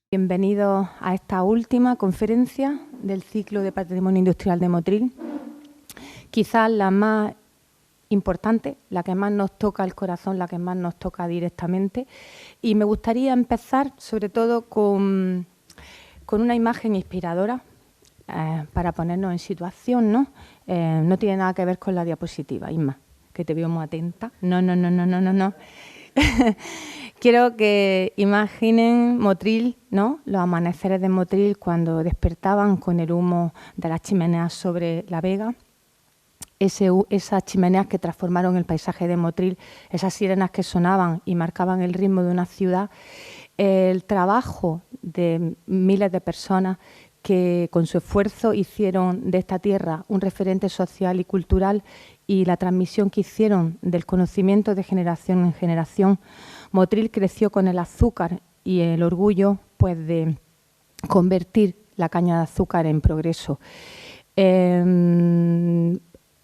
Bienvenidos a esta última conferencia del ciclo de Patrimonio Industrial de Motril, quizás la más importante, la que más nos toca el corazón, la que más nos toca directamente. Y me gustaría empezar sobre todo con una imagen inspiradora para ponernos en situación, ¿no? No tiene nada que ver con la diapositiva, Isma, que te veo muy atenta. No. Quiero que imaginen Motril, ¿no? Los amaneceres de Motril cuando despertaban con el humo de las chimeneas sobre la vega. Esas chimeneas que transformaron el paisaje de Motril, esas sirenas que sonaban y marcaban el ritmo de una ciudad, el trabajo de miles de personas que con su esfuerzo hicieron de esta tierra un referente social y cultural, y la transmisión que hicieron del conocimiento de generación en generación. Motril creció con el azúcar y el orgullo, pues, de convertir la caña de azúcar en progreso.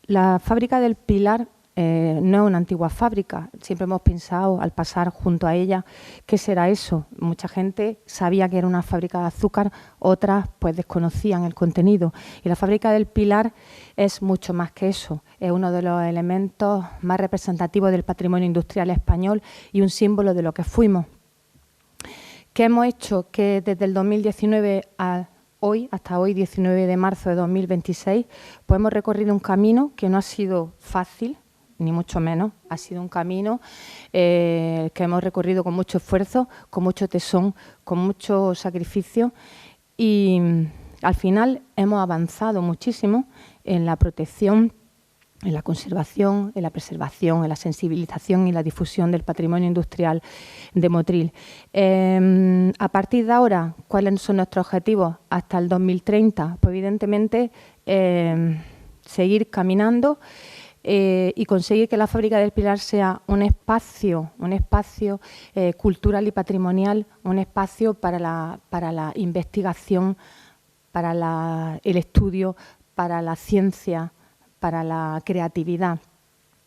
La fábrica del Pilar no es una antigua fábrica. Siempre hemos pensado, al pasar junto a ella, ¿qué será eso? Mucha gente sabía que era una fábrica de azúcar, otras pues desconocían el contenido. Y la fábrica del Pilar es mucho más que eso. Es uno de los elementos más representativos del patrimonio industrial español y un símbolo de lo que fuimos. ¿Qué hemos hecho? Que desde el 2019 hasta hoy, 19 de marzo de 2026, pues hemos recorrido un camino que no ha sido fácil, ni mucho menos. Ha sido un camino que hemos recorrido con mucho esfuerzo, con mucho tesón, con mucho sacrificio, y al final hemos avanzado muchísimo en la protección, en la conservación, en la preservación, en la sensibilización y la difusión del patrimonio industrial de Motril. A partir de ahora, ¿cuáles son nuestros objetivos hasta el 2030? Pues evidentemente seguir caminando y conseguir que la fábrica del Pilar sea un espacio cultural y patrimonial, un espacio para la investigación, para el estudio, para la ciencia, para la creatividad,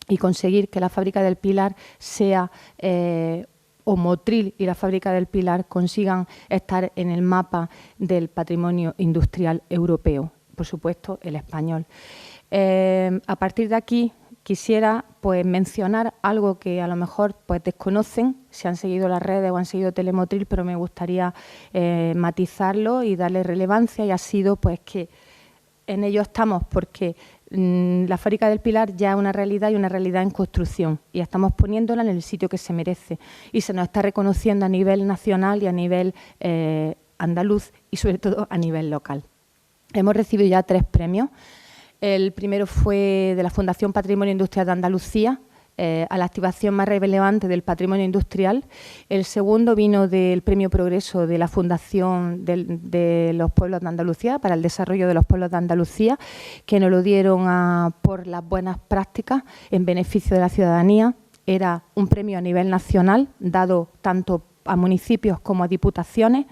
y conseguir que la fábrica del Pilar sea, o Motril y la fábrica del Pilar consigan estar en el mapa del patrimonio industrial europeo, por supuesto el español. A partir de aquí quisiera pues mencionar algo que a lo mejor pues desconocen si han seguido las redes o han seguido Telemotril, pero me gustaría matizarlo y darle relevancia, y ha sido pues que en ello estamos porque la fábrica del Pilar ya es una realidad, y una realidad en construcción, y estamos poniéndola en el sitio que se merece, y se nos está reconociendo a nivel nacional y a nivel andaluz, y sobre todo a nivel local. Hemos recibido ya 3 premios. El primero fue de la Fundación Patrimonio Industrial de Andalucía, a la activación más relevante del patrimonio industrial. El segundo vino del Premio Progreso de la Fundación de los Pueblos de Andalucía, para el desarrollo de los pueblos de Andalucía, que nos lo dieron por las buenas prácticas en beneficio de la ciudadanía. Era un premio a nivel nacional, dado tanto a municipios como a diputaciones.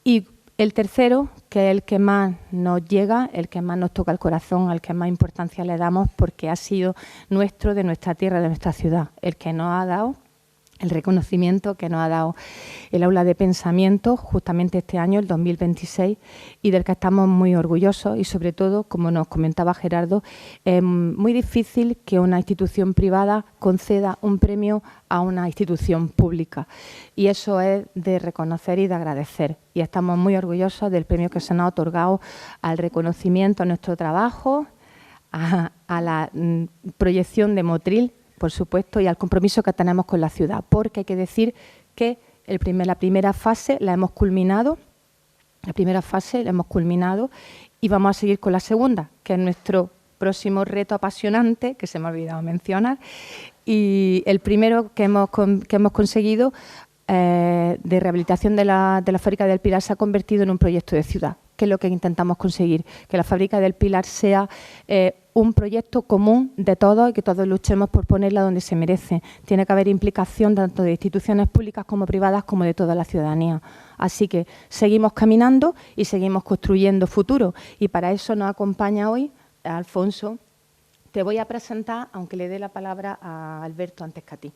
Y el tercero, que es el que más nos llega, el que más nos toca el corazón, al que más importancia le damos, porque ha sido nuestro, de nuestra tierra, de nuestra ciudad, el que nos ha dado el reconocimiento, que nos ha dado el aula de pensamiento justamente este año, el 2026, y del que estamos muy orgullosos. Y sobre todo, como nos comentaba Gerardo, es muy difícil que una institución privada conceda un premio a una institución pública, y eso es de reconocer y de agradecer, y estamos muy orgullosos del premio que se nos ha otorgado al reconocimiento a nuestro trabajo, a la proyección de Motril, por supuesto, y al compromiso que tenemos con la ciudad, porque hay que decir que la primera fase la hemos culminado, y vamos a seguir con la segunda, que es nuestro próximo reto apasionante, que se me ha olvidado mencionar, y el primero que hemos conseguido de rehabilitación de la fábrica del Pilar se ha convertido en un proyecto de ciudad, ¿qué es lo que intentamos conseguir? Que la Fábrica del Pilar sea un proyecto común de todos y que todos luchemos por ponerla donde se merece. Tiene que haber implicación tanto de instituciones públicas como privadas como de toda la ciudadanía. Así que seguimos caminando y seguimos construyendo futuro. Y para eso nos acompaña hoy Alfonso. Te voy a presentar, aunque le dé la palabra a Alberto antes que a ti.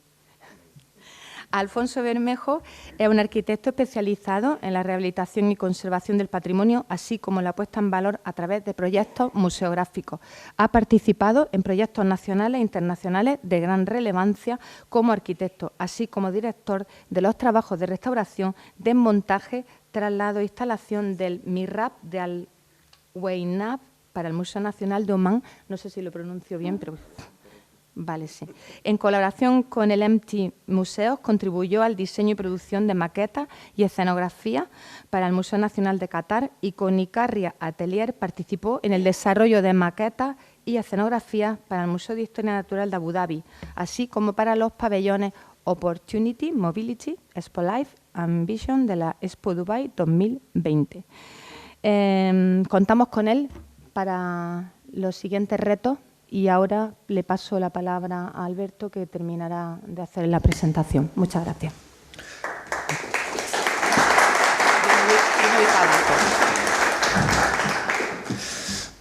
Alfonso Bermejo es un arquitecto especializado en la rehabilitación y conservación del patrimonio, así como la puesta en valor a través de proyectos museográficos. Ha participado en proyectos nacionales e internacionales de gran relevancia como arquitecto, así como director de los trabajos de restauración, desmontaje, traslado e instalación del Mihrab de Al-Weynab para el Museo Nacional de Omán. No sé si lo pronuncio bien, pero... Vale, sí. En colaboración con el MT Museos, contribuyó al diseño y producción de maquetas y escenografía para el Museo Nacional de Qatar y con Icarria Atelier participó en el desarrollo de maquetas y escenografías para el Museo de Historia Natural de Abu Dhabi, así como para los pabellones Opportunity, Mobility, Expo Life and Vision de la Expo Dubai 2020. Contamos con él para los siguientes retos. Y ahora le paso la palabra a Alberto, que terminará de hacer la presentación. Muchas gracias.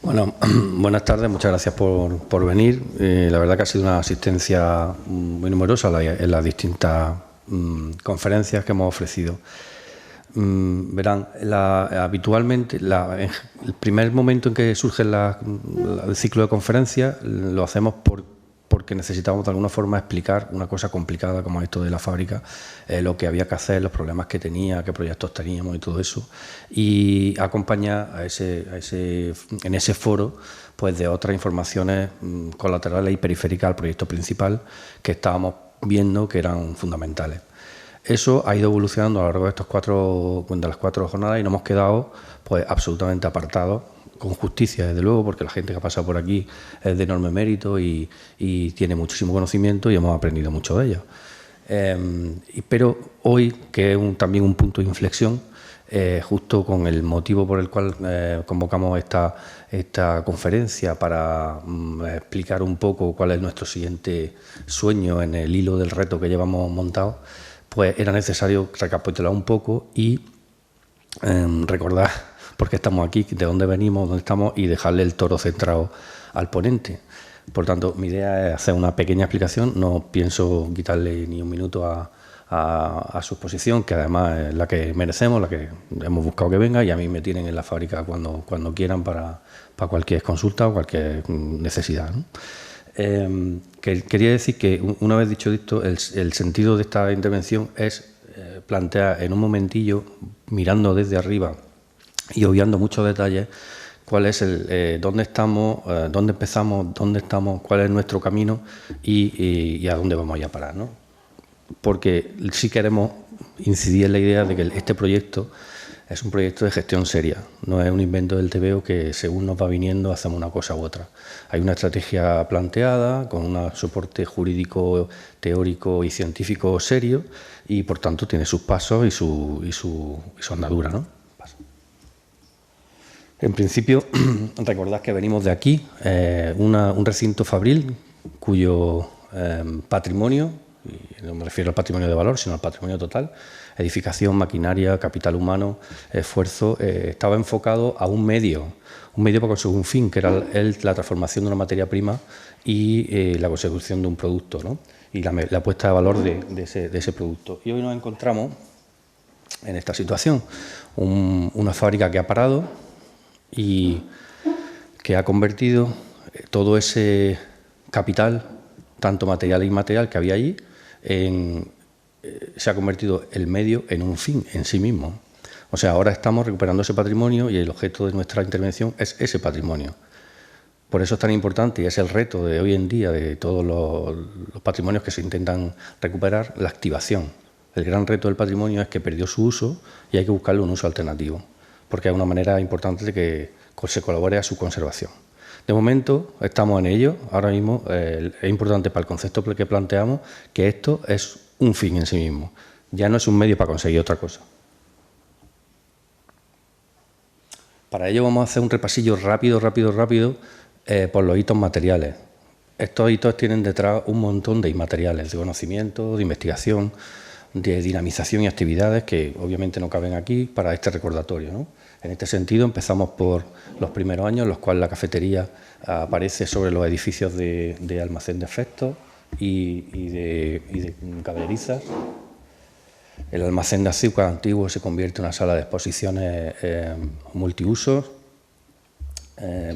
Bueno, buenas tardes, muchas gracias por venir. La verdad que ha sido una asistencia muy numerosa en las distintas conferencias que hemos ofrecido. Verán, habitualmente el primer momento en que surge el ciclo de conferencias lo hacemos porque necesitamos de alguna forma explicar una cosa complicada como esto de la fábrica, lo que había que hacer, los problemas que tenía, qué proyectos teníamos y todo eso, y acompañar en ese foro pues de otras informaciones colaterales y periféricas al proyecto principal que estábamos viendo que eran fundamentales. Eso ha ido evolucionando a lo largo de las cuatro jornadas y nos hemos quedado pues absolutamente apartados, con justicia desde luego, porque la gente que ha pasado por aquí es de enorme mérito y tiene muchísimo conocimiento y hemos aprendido mucho de ellos. Pero hoy, que es también un punto de inflexión, justo con el motivo por el cual convocamos esta conferencia para explicar un poco cuál es nuestro siguiente sueño en el hilo del reto que llevamos montado, pues era necesario recapitular un poco y recordar por qué estamos aquí, de dónde venimos, dónde estamos y dejarle el toro centrado al ponente. Por tanto, mi idea es hacer una pequeña explicación, no pienso quitarle ni un minuto a su exposición, que además es la que merecemos, la que hemos buscado que venga, y a mí me tienen en la fábrica cuando quieran para cualquier consulta o cualquier necesidad, ¿no? Quería decir que, una vez dicho esto, el sentido de esta intervención es plantear en un momentillo, mirando desde arriba y obviando muchos detalles, cuál es dónde estamos, dónde empezamos, dónde estamos, cuál es nuestro camino y a dónde vamos a parar, ¿no? Porque sí queremos incidir en la idea de que este proyecto es un proyecto de gestión seria, no es un invento del TVO que según nos va viniendo hacemos una cosa u otra. Hay una estrategia planteada con un soporte jurídico, teórico y científico serio y por tanto tiene sus pasos y su andadura, ¿no? En principio, recordad que venimos de aquí, un recinto fabril cuyo patrimonio, y no me refiero al patrimonio de valor, sino al patrimonio total, edificación, maquinaria, capital humano, esfuerzo, estaba enfocado a un medio para conseguir un fin, que era la transformación de una materia prima y la consecución de un producto, ¿no? Y la puesta de valor de ese producto. Y hoy nos encontramos en esta situación, una fábrica que ha parado y que ha convertido todo ese capital, tanto material e inmaterial, que había allí, se ha convertido el medio en un fin en sí mismo. O sea, ahora estamos recuperando ese patrimonio y el objeto de nuestra intervención es ese patrimonio. Por eso es tan importante y es el reto de hoy en día de todos los patrimonios que se intentan recuperar, la activación. El gran reto del patrimonio es que perdió su uso y hay que buscarle un uso alternativo, porque es una manera importante de que se colabore a su conservación. De momento estamos en ello. Ahora mismo es importante para el concepto que planteamos que esto es un fin en sí mismo. Ya no es un medio para conseguir otra cosa. Para ello vamos a hacer un repasillo rápido por los hitos materiales. Estos hitos tienen detrás un montón de inmateriales, de conocimiento, de investigación, de dinamización y actividades que obviamente no caben aquí para este recordatorio, ¿no? En este sentido empezamos por los primeros años en los cuales la cafetería aparece sobre los edificios de almacén de efectos y de caballerizas. El almacén de azúcar antiguo se convierte en una sala de exposiciones multiusos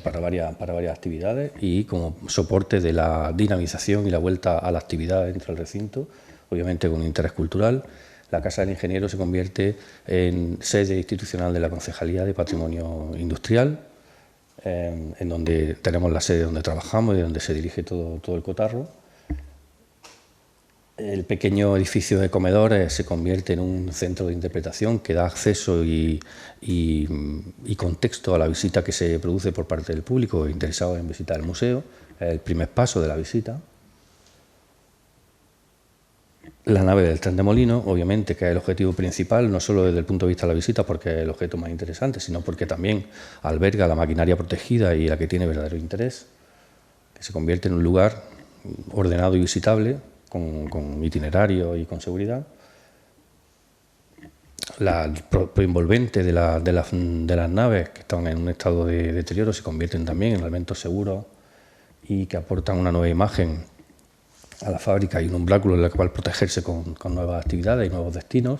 para varias actividades y como soporte de la dinamización y la vuelta a la actividad dentro del recinto, obviamente con un interés cultural. La Casa del Ingeniero se convierte en sede institucional de la Concejalía de Patrimonio Industrial, en donde tenemos la sede donde trabajamos y donde se dirige todo el cotarro. El pequeño edificio de comedores se convierte en un centro de interpretación que da acceso y contexto a la visita que se produce por parte del público interesado en visitar el museo. Es el primer paso de la visita. La nave del tren de molino, obviamente, que es el objetivo principal, no solo desde el punto de vista de la visita, porque es el objeto más interesante, sino porque también alberga la maquinaria protegida y la que tiene verdadero interés, que se convierte en un lugar ordenado y visitable, con itinerario y con seguridad. La envolvente de las naves, que están en un estado de deterioro, se convierten también en elementos seguros y que aportan una nueva imagen a la fábrica y un umbráculo en el cual protegerse con nuevas actividades y nuevos destinos.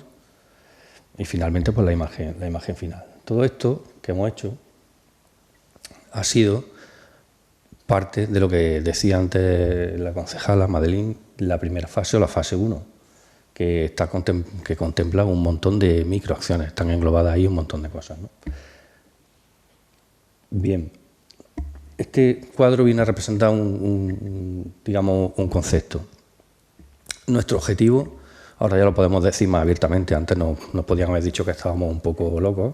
Y finalmente, pues la imagen final. Todo esto que hemos hecho ha sido parte de lo que decía antes la concejala Madeline, la primera fase o la fase 1, que contempla un montón de microacciones, están englobadas ahí un montón de cosas, ¿no? Bien, este cuadro viene a representar digamos, un concepto. Nuestro objetivo, ahora ya lo podemos decir más abiertamente, antes nos podían haber dicho que estábamos un poco locos,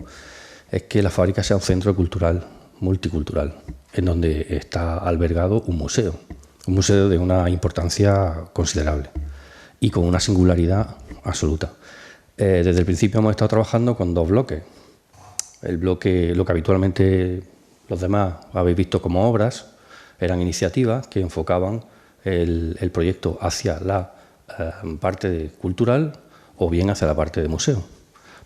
es que la fábrica sea un centro cultural, multicultural, en donde está albergado un museo de una importancia considerable y con una singularidad absoluta. Desde el principio hemos estado trabajando con dos bloques. El bloque, lo que habitualmente los demás habéis visto como obras, eran iniciativas que enfocaban el proyecto hacia la parte cultural o bien hacia la parte de museo.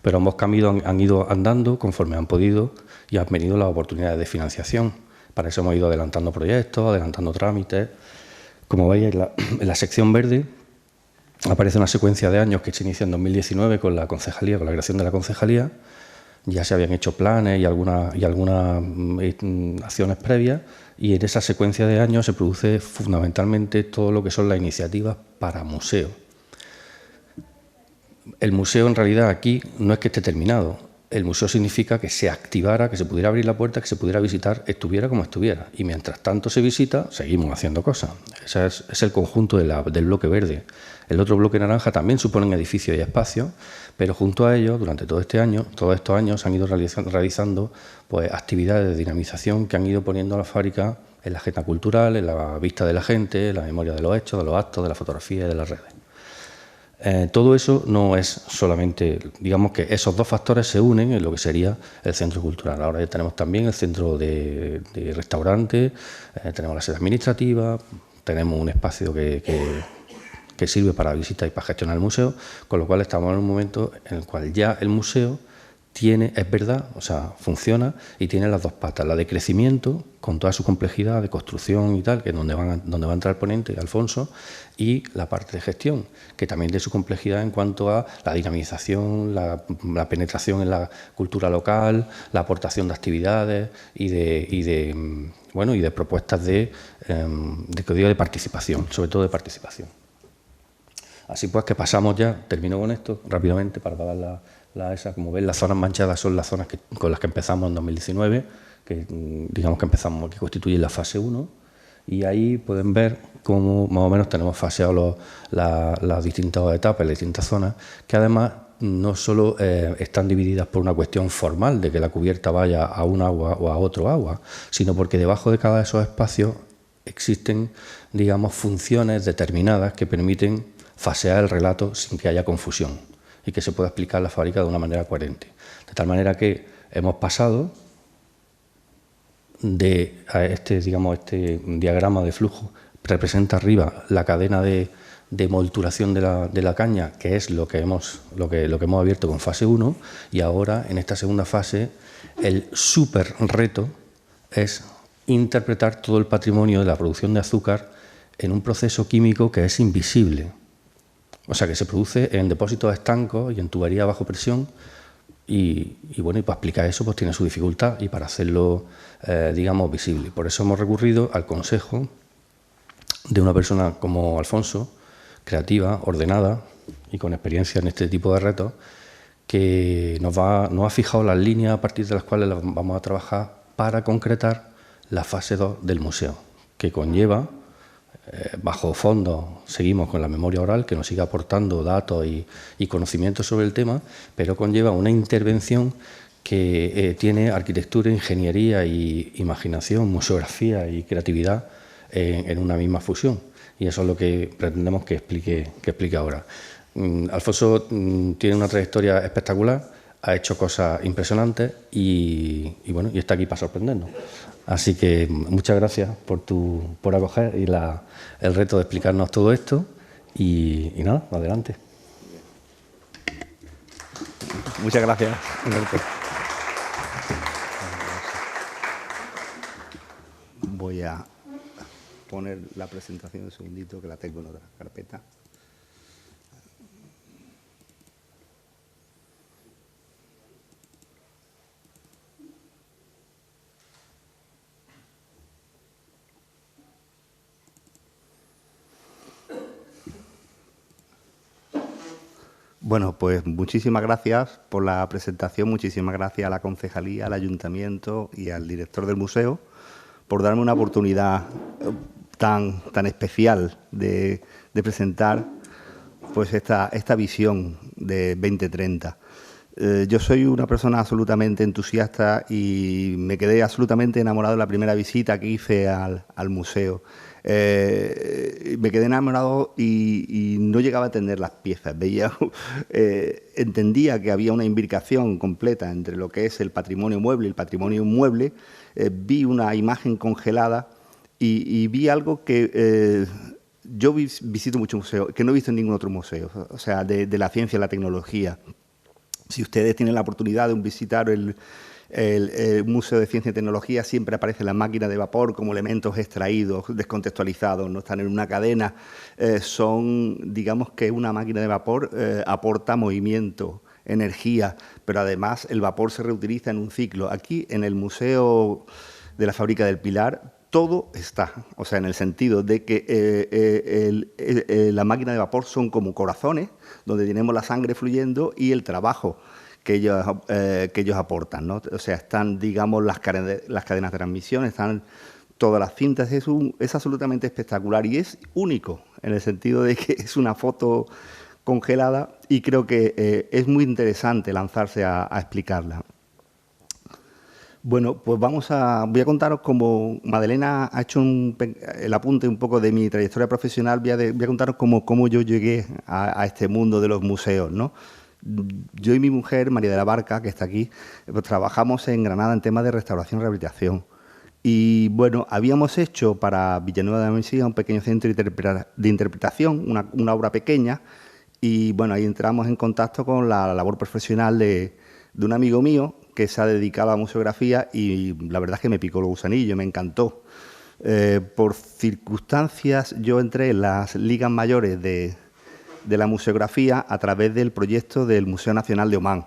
Pero ambos caminos han ido andando conforme han podido y han venido las oportunidades de financiación. Para eso hemos ido adelantando proyectos, adelantando trámites. Como veis, en la sección verde aparece una secuencia de años que se inicia en 2019 con la concejalía, con la creación de la concejalía. Ya se habían hecho planes y algunas acciones previas, y en esa secuencia de años se produce fundamentalmente todo lo que son las iniciativas para museo. El museo en realidad aquí no es que esté terminado. El museo significa que se activara, que se pudiera abrir la puerta, que se pudiera visitar, estuviera como estuviera. Y mientras tanto se visita, seguimos haciendo cosas. Ese es el conjunto del bloque verde. El otro bloque naranja también suponen edificios y espacios, pero junto a ellos, durante todos estos años, se han ido realizando pues, actividades de dinamización que han ido poniendo a la fábrica en la agenda cultural, en la vista de la gente, en la memoria de los hechos, de los actos, de la fotografía y de las redes. Todo eso no es solamente, digamos que esos dos factores se unen en lo que sería el centro cultural. Ahora ya tenemos también el centro de restaurante, tenemos la sede administrativa, tenemos un espacio que sirve para visitas y para gestionar el museo, con lo cual estamos en un momento en el cual ya el museo tiene, es verdad, o sea, funciona y tiene las dos patas, la de crecimiento, con toda su complejidad de construcción y tal, que es donde va a entrar el ponente, Alfonso, y la parte de gestión, que también tiene su complejidad en cuanto a la dinamización, la penetración en la cultura local, la aportación de actividades y de propuestas de participación, sobre todo de participación. Así pues que pasamos ya, termino con esto rápidamente para apagar esa, como ven, las zonas manchadas son las zonas con las que empezamos en 2019, que digamos que constituyen la fase 1, y ahí pueden ver cómo más o menos tenemos faseados las distintas etapas, las distintas zonas, que además no solo están divididas por una cuestión formal de que la cubierta vaya a un agua o a otro agua, sino porque debajo de cada de esos espacios existen, digamos, funciones determinadas que permiten fasear el relato sin que haya confusión y que se pueda explicar la fábrica de una manera coherente. De tal manera que hemos pasado de este diagrama de flujo representa arriba la cadena de molturación de la caña, que es lo que hemos abierto con fase 1, y ahora, en esta segunda fase, el súper reto es interpretar todo el patrimonio de la producción de azúcar en un proceso químico que es invisible. O sea, que se produce en depósitos estancos y en tubería bajo presión, y bueno, y para explicar eso pues tiene su dificultad, y para hacerlo, digamos, visible. Por eso hemos recurrido al consejo de una persona como Alfonso, creativa, ordenada y con experiencia en este tipo de retos, que nos ha fijado las líneas a partir de las cuales vamos a trabajar para concretar la fase 2 del museo, que conlleva, bajo fondo, seguimos con la memoria oral, que nos sigue aportando datos y conocimientos sobre el tema, pero conlleva una intervención que tiene arquitectura, ingeniería y imaginación, museografía y creatividad en una misma fusión. Y eso es lo que pretendemos que explique ahora. Alfonso tiene una trayectoria espectacular, ha hecho cosas impresionantes y bueno, y está aquí para sorprendernos. Así que muchas gracias por acoger y el reto de explicarnos todo esto. Y nada, adelante. Muchas gracias, Alberto. Voy a poner la presentación un segundito, que la tengo en otra carpeta. Bueno, pues muchísimas gracias por la presentación, muchísimas gracias a la concejalía, al ayuntamiento y al director del museo por darme una oportunidad tan especial de presentar pues esta visión de 2030. Yo soy una persona absolutamente entusiasta y me quedé absolutamente enamorado en la primera visita que hice al museo. Me quedé enamorado y no llegaba a entender las piezas. Entendía que había una imbricación completa entre lo que es el patrimonio mueble y el patrimonio inmueble. Vi una imagen congelada y vi algo que yo visito muchos museos, que no he visto en ningún otro museo, o sea, de la ciencia y la tecnología. Si ustedes tienen la oportunidad de visitar el Museo de Ciencia y Tecnología, siempre aparecen las máquinas de vapor como elementos extraídos, descontextualizados, no están en una cadena. Digamos que una máquina de vapor aporta movimiento, energía, pero además el vapor se reutiliza en un ciclo. Aquí, en el Museo de la Fábrica del Pilar, todo está, o sea, en el sentido de que la máquina de vapor son como corazones, donde tenemos la sangre fluyendo y el trabajo que ellos aportan, ¿no? O sea, están, digamos, las cadenas de transmisión, están todas las cintas, es absolutamente espectacular y es único, en el sentido de que es una foto congelada y creo que es muy interesante lanzarse a explicarla. Bueno, pues voy a contaros cómo Madalena ha hecho el apunte un poco de mi trayectoria profesional, voy a contaros cómo yo llegué a este mundo de los museos, ¿no? Yo y mi mujer, María de la Barca, que está aquí, pues trabajamos en Granada en temas de restauración y rehabilitación. Y bueno, habíamos hecho para Villanueva de la Mesía un pequeño centro de interpretación, una obra pequeña, y bueno, ahí entramos en contacto con la labor profesional de un amigo mío que se ha dedicado a la museografía y la verdad es que me picó el gusanillo, me encantó. Por circunstancias yo entré en las ligas mayores de la museografía a través del proyecto del Museo Nacional de Omán.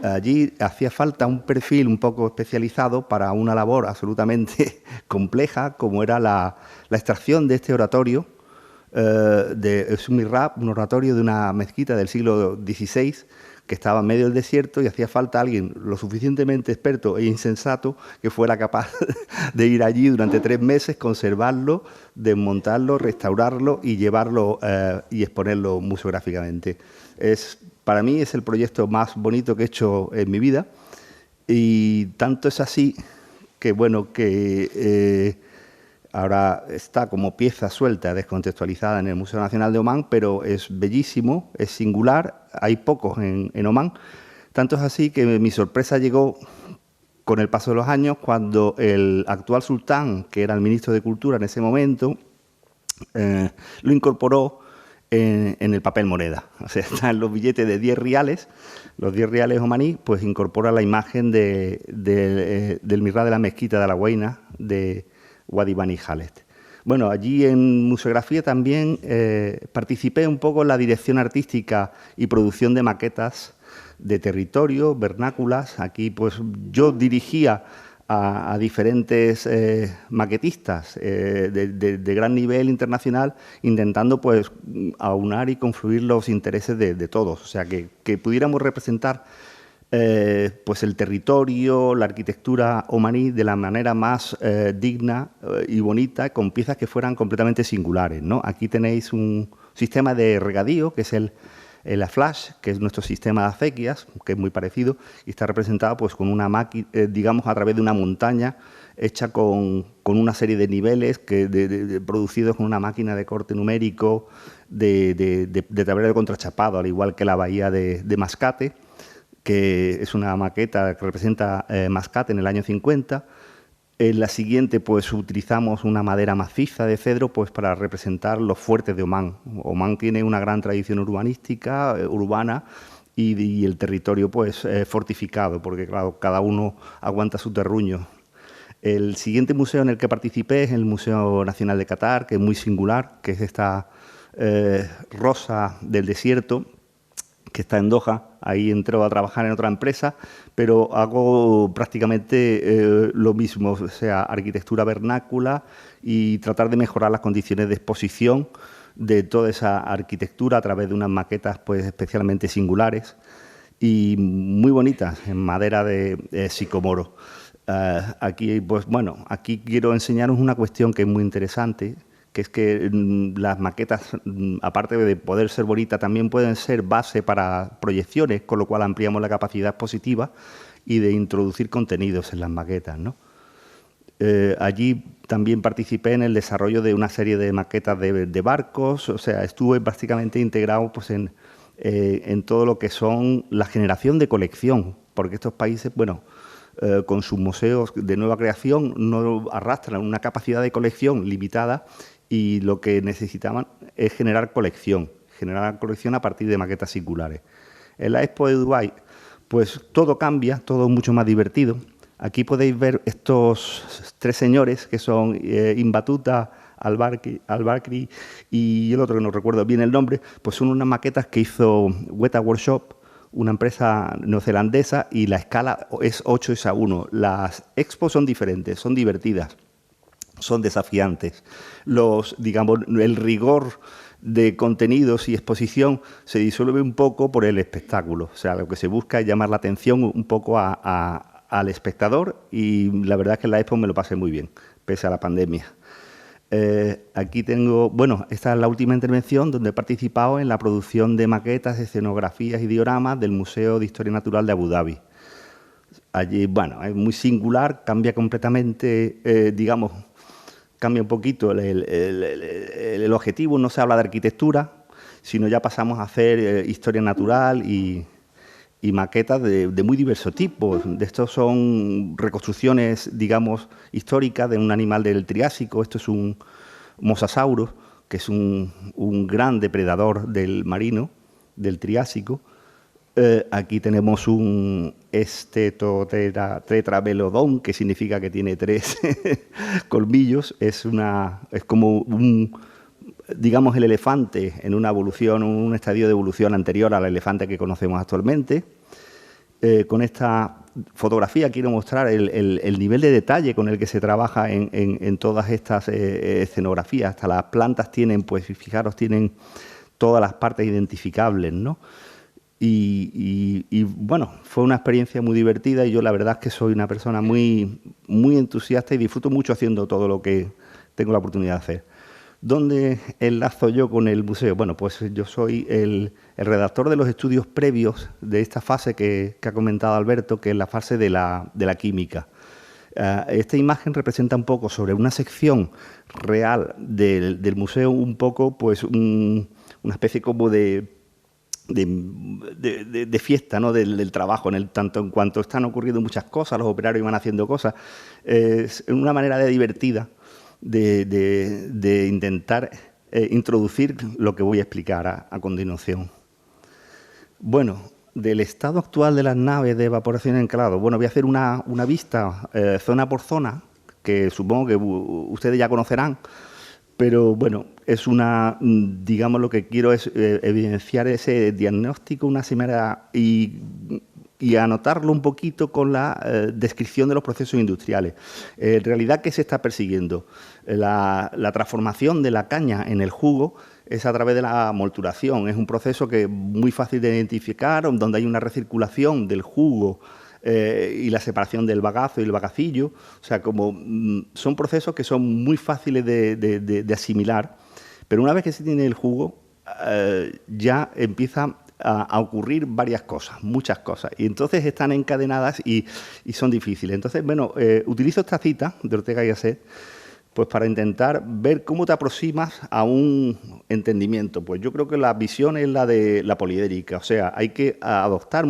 Allí hacía falta un perfil un poco especializado para una labor absolutamente compleja, como era la extracción de este oratorio de Sumirrab, un oratorio de una mezquita del siglo XVI, que estaba en medio del desierto y hacía falta alguien lo suficientemente experto e insensato que fuera capaz de ir allí durante 3 meses, conservarlo, desmontarlo, restaurarlo y llevarlo y exponerlo museográficamente. Para mí es el proyecto más bonito que he hecho en mi vida y tanto es así que, bueno, ahora está como pieza suelta, descontextualizada en el Museo Nacional de Omán, pero es bellísimo, es singular, hay pocos en Omán. Tanto es así que mi sorpresa llegó con el paso de los años, cuando el actual sultán, que era el ministro de Cultura en ese momento, lo incorporó en el papel moneda. O sea, están los billetes de 10 reales, los 10 reales omaní, pues incorpora la imagen del mihrab de la mezquita de Alahuaina de Wadi Bani Khaled. Bueno, allí en museografía también participé un poco en la dirección artística y producción de maquetas de territorio, vernáculas. Aquí pues yo dirigía a diferentes maquetistas de gran nivel internacional, intentando pues aunar y confluir los intereses de todos. O sea, que pudiéramos representar pues el territorio, la arquitectura omaní de la manera más digna y bonita, con piezas que fueran completamente singulares, ¿no? Aquí tenéis un sistema de regadío, que es el Aflash, que es nuestro sistema de acequias, que es muy parecido, y está representado pues con una máquina, digamos, a través de una montaña hecha con una serie de niveles producidos con una máquina de corte numérico de tablero de contrachapado, al igual que la bahía de Mascate, que es una maqueta que representa Mascate en el año 50. En la siguiente, pues utilizamos una madera maciza de cedro pues, para representar los fuertes de Omán. Omán tiene una gran tradición urbanística, urbana, y el territorio pues fortificado, porque claro, cada uno aguanta su terruño. El siguiente museo en el que participé es el Museo Nacional de Qatar, que es muy singular, que es esta rosa del desierto, que está en Doha. Ahí entró a trabajar en otra empresa, pero hago prácticamente lo mismo, o sea, arquitectura vernácula y tratar de mejorar las condiciones de exposición de toda esa arquitectura a través de unas maquetas pues especialmente singulares y muy bonitas, en madera de sicomoro. Aquí, pues bueno, aquí quiero enseñaros una cuestión que es muy interesante, que es que las maquetas, aparte de poder ser bonitas, también pueden ser base para proyecciones, con lo cual ampliamos la capacidad expositiva y de introducir contenidos en las maquetas, ¿no? Allí también participé en el desarrollo de una serie de maquetas de barcos, o sea, estuve prácticamente integrado pues, en todo lo que son la generación de colección, porque estos países, bueno, con sus museos de nueva creación no arrastran una capacidad de colección limitada y lo que necesitaban es generar colección a partir de maquetas singulares. En la Expo de Dubái, pues todo cambia, todo es mucho más divertido. Aquí podéis ver estos tres señores que son Ibn Battuta, Al-Bakri y el otro que no recuerdo bien el nombre, pues son unas maquetas que hizo Weta Workshop, una empresa neozelandesa, y la escala es 8:1. Las expos son diferentes, son divertidas, son desafiantes. Digamos, el rigor de contenidos y exposición se disuelve un poco por el espectáculo. O sea, lo que se busca es llamar la atención un poco al espectador, y la verdad es que en la expo me lo pasé muy bien, pese a la pandemia. Aquí tengo, bueno, esta es la última intervención donde he participado en la producción de maquetas, escenografías y dioramas del Museo de Historia Natural de Abu Dhabi. Allí, bueno, es muy singular, cambia completamente, digamos, cambia un poquito el objetivo, no se habla de arquitectura, sino ya pasamos a hacer historia natural y maquetas de muy diversos tipos. De estos son reconstrucciones, digamos, históricas de un animal del Triásico. Esto es un mosasaurus, que es un gran depredador del marino, del Triásico. Aquí tenemos un Estetotetravelodon, que significa que tiene 3 colmillos. Es como digamos, el elefante en una evolución, un estadio de evolución anterior al elefante que conocemos actualmente. Con esta fotografía quiero mostrar el nivel de detalle con el que se trabaja en todas estas escenografías. Hasta las plantas tienen, pues fijaros, tienen todas las partes identificables, ¿no? Y bueno, fue una experiencia muy divertida, y yo la verdad es que soy una persona muy, muy entusiasta y disfruto mucho haciendo todo lo que tengo la oportunidad de hacer. ¿Dónde enlazo yo con el museo? Bueno, pues yo soy el redactor de los estudios previos de esta fase que ha comentado Alberto, que es la fase de la química. Esta imagen representa un poco sobre una sección real del museo, un poco pues una especie como de de fiesta, ¿no? del trabajo, tanto en cuanto están ocurriendo muchas cosas, los operarios van haciendo cosas. Es una manera divertida de intentar introducir lo que voy a explicar a continuación. Bueno, del estado actual de las naves de evaporación y encalado, bueno, voy a hacer una vista zona por zona, que supongo que ustedes ya conocerán, pero bueno, es digamos, lo que quiero es evidenciar ese diagnóstico, una semana y anotarlo un poquito con la descripción de los procesos industriales. En realidad, ¿qué se está persiguiendo? La transformación de la caña en el jugo es a través de la molturación. Es un proceso que es muy fácil de identificar, donde hay una recirculación del jugo y la separación del bagazo y el bagacillo. O sea, son procesos que son muy fáciles de asimilar, pero una vez que se tiene el jugo, ya empieza a ocurrir varias cosas, muchas cosas, y entonces están encadenadas y son difíciles. Entonces, bueno, utilizo esta cita de Ortega y Gasset pues para intentar ver cómo te aproximas a un entendimiento. Pues yo creo que la visión es la de la poliédrica, o sea, hay que adoptar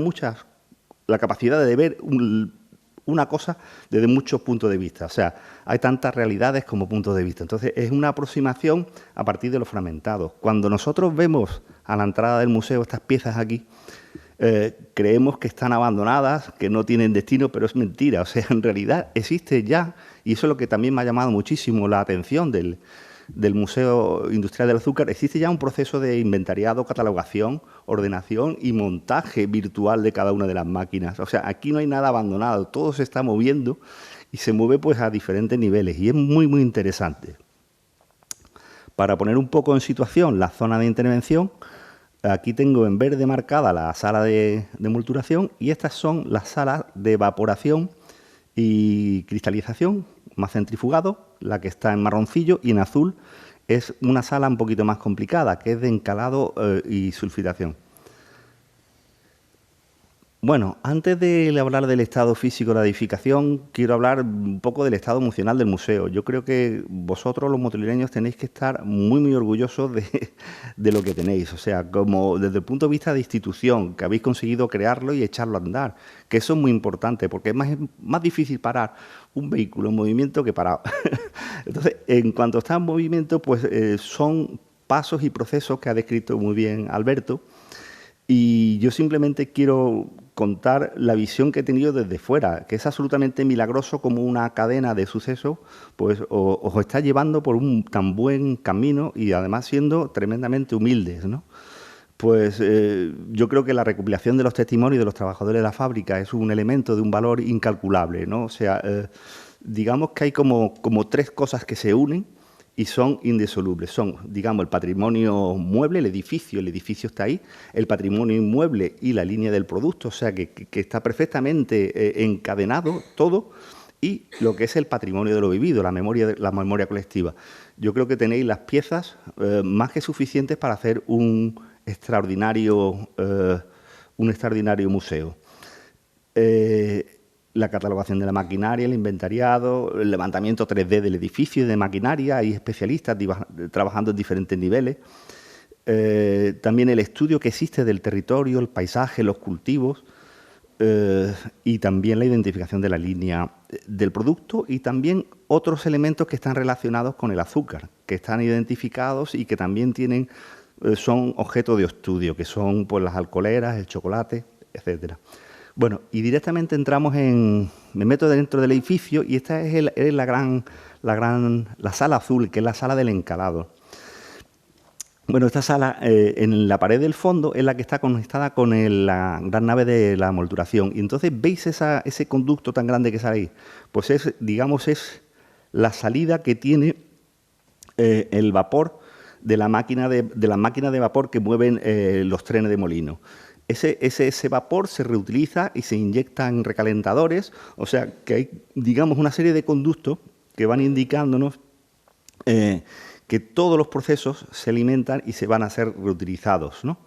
la capacidad de ver una cosa desde muchos puntos de vista. O sea, hay tantas realidades como puntos de vista. Entonces, es una aproximación a partir de lo fragmentado. Cuando nosotros vemos a la entrada del museo estas piezas aquí, creemos que están abandonadas, que no tienen destino, pero es mentira. O sea, en realidad existe ya, y eso es lo que también me ha llamado muchísimo la atención del Museo Industrial del Azúcar, existe ya un proceso de inventariado, catalogación, ordenación y montaje virtual de cada una de las máquinas. O sea, aquí no hay nada abandonado, todo se está moviendo y se mueve pues a diferentes niveles y es muy, muy interesante. Para poner un poco en situación la zona de intervención, aquí tengo en verde marcada la sala de molturación y estas son las salas de evaporación y cristalización, más centrifugado, la que está en marroncillo, y en azul es una sala un poquito más complicada, que es de encalado y sulfitación. Bueno, antes de hablar del estado físico de la edificación, quiero hablar un poco del estado emocional del museo. Yo creo que vosotros, los motrileños, tenéis que estar muy, muy orgullosos de lo que tenéis. O sea, como desde el punto de vista de institución, que habéis conseguido crearlo y echarlo a andar, que eso es muy importante, porque es más difícil parar un vehículo en movimiento que parado. Entonces, en cuanto está en movimiento, pues son pasos y procesos que ha descrito muy bien Alberto, y yo simplemente quiero contar la visión que he tenido desde fuera, que es absolutamente milagroso como una cadena de sucesos pues os está llevando por un tan buen camino y además siendo tremendamente humildes, ¿no? Pues yo creo que la recopilación de los testimonios de los trabajadores de la fábrica es un elemento de un valor incalculable, ¿no? O sea, digamos que hay como tres cosas que se unen y son indisolubles. Son, digamos, el patrimonio mueble, el edificio está ahí, el patrimonio inmueble y la línea del producto, o sea, que está perfectamente encadenado todo, y lo que es el patrimonio de lo vivido, la memoria colectiva. Yo creo que tenéis las piezas más que suficientes para hacer un extraordinario museo. La catalogación de la maquinaria, el inventariado, el levantamiento 3D del edificio y de maquinaria, hay especialistas trabajando en diferentes niveles. También el estudio que existe del territorio, el paisaje, los cultivos, y también la identificación de la línea del producto y también otros elementos que están relacionados con el azúcar, que están identificados y que también son objeto de estudio, que son pues, las alcoholeras, el chocolate, etcétera. Bueno, y directamente me meto dentro del edificio y esta es la sala azul, que es la sala del encalado. Bueno, esta sala en la pared del fondo es la que está conectada con la gran nave de la molturación. Y entonces, ¿veis ese conducto tan grande que sale ahí? Pues es la salida que tiene el vapor de la máquina de vapor que mueven los trenes de molino. Ese vapor se reutiliza y se inyecta en recalentadores, o sea que hay, digamos, una serie de conductos que van indicándonos que todos los procesos se alimentan y se van a ser reutilizados, ¿no?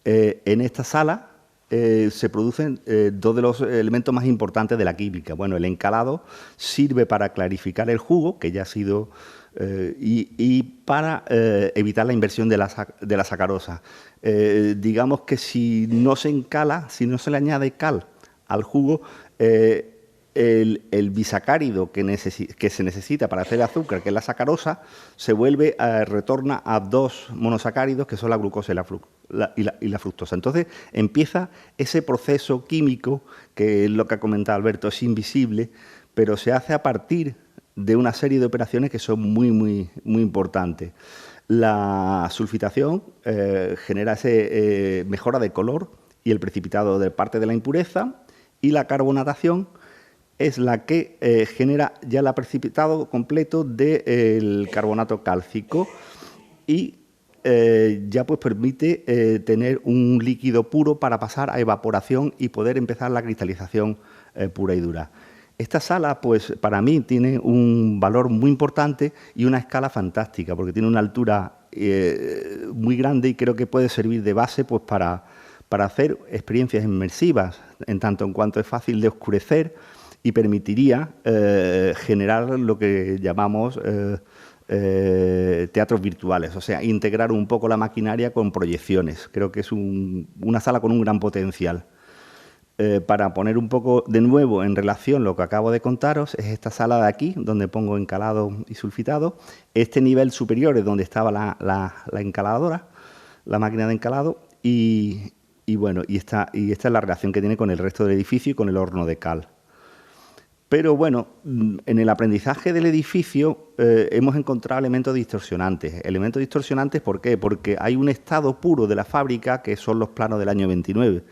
En esta sala se producen dos de los elementos más importantes de la química. Bueno, el encalado sirve para clarificar el jugo, que ya ha sido, y para evitar la inversión de la sacarosa. Digamos que si no se encala, si no se le añade cal al jugo, el bisacárido que se necesita para hacer el azúcar, que es la sacarosa, se vuelve, retorna a dos monosacáridos, que son la glucosa y la fructosa. Entonces empieza ese proceso químico, que es lo que ha comentado Alberto, es invisible, pero se hace a partir de una serie de operaciones que son muy, muy, muy importantes. La sulfitación genera mejora de color y el precipitado de parte de la impureza, y la carbonatación es la que genera ya el precipitado completo del carbonato cálcico y ya pues permite tener un líquido puro para pasar a evaporación y poder empezar la cristalización pura y dura. Esta sala, pues para mí, tiene un valor muy importante y una escala fantástica, porque tiene una altura muy grande y creo que puede servir de base pues para hacer experiencias inmersivas, en tanto en cuanto es fácil de oscurecer y permitiría generar lo que llamamos teatros virtuales, o sea, integrar un poco la maquinaria con proyecciones. Creo que es una sala con un gran potencial. Para poner un poco de nuevo en relación lo que acabo de contaros, es esta sala de aquí, donde pongo encalado y sulfitado. Este nivel superior es donde estaba la encaladora, la máquina de encalado, y bueno, y esta es la relación que tiene con el resto del edificio y con el horno de cal. Pero bueno, en el aprendizaje del edificio hemos encontrado elementos distorsionantes. Elementos distorsionantes, ¿por qué? Porque hay un estado puro de la fábrica, que son los planos del año 29.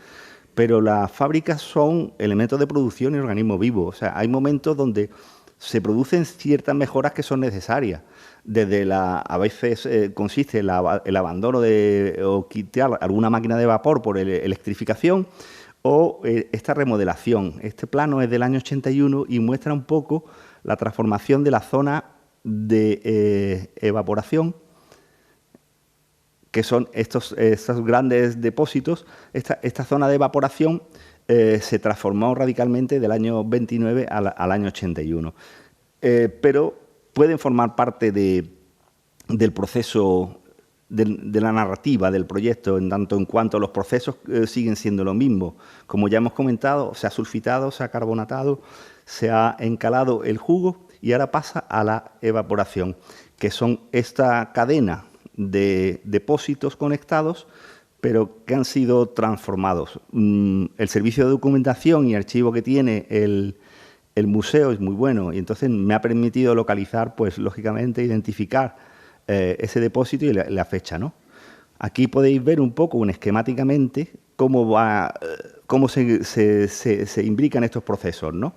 Pero las fábricas son elementos de producción y organismos vivos. O sea, hay momentos donde se producen ciertas mejoras que son necesarias. Desde a veces consiste el abandono o quitar alguna máquina de vapor por electrificación, o esta remodelación. Este plano es del año 81 y muestra un poco la transformación de la zona de evaporación, que son estos grandes depósitos. Esta zona de evaporación se transformó radicalmente del año 29 al año 81. Pero pueden formar parte del proceso de la narrativa del proyecto, en tanto en cuanto los procesos siguen siendo lo mismo. Como ya hemos comentado, se ha sulfitado, se ha carbonatado, se ha encalado el jugo y ahora pasa a la evaporación, que son esta cadena de depósitos conectados, pero que han sido transformados. El servicio de documentación y archivo que tiene el museo es muy bueno y entonces me ha permitido localizar, pues lógicamente, identificar ese depósito y la fecha, ¿no? Aquí podéis ver un poco esquemáticamente cómo se imbrican estos procesos, ¿no?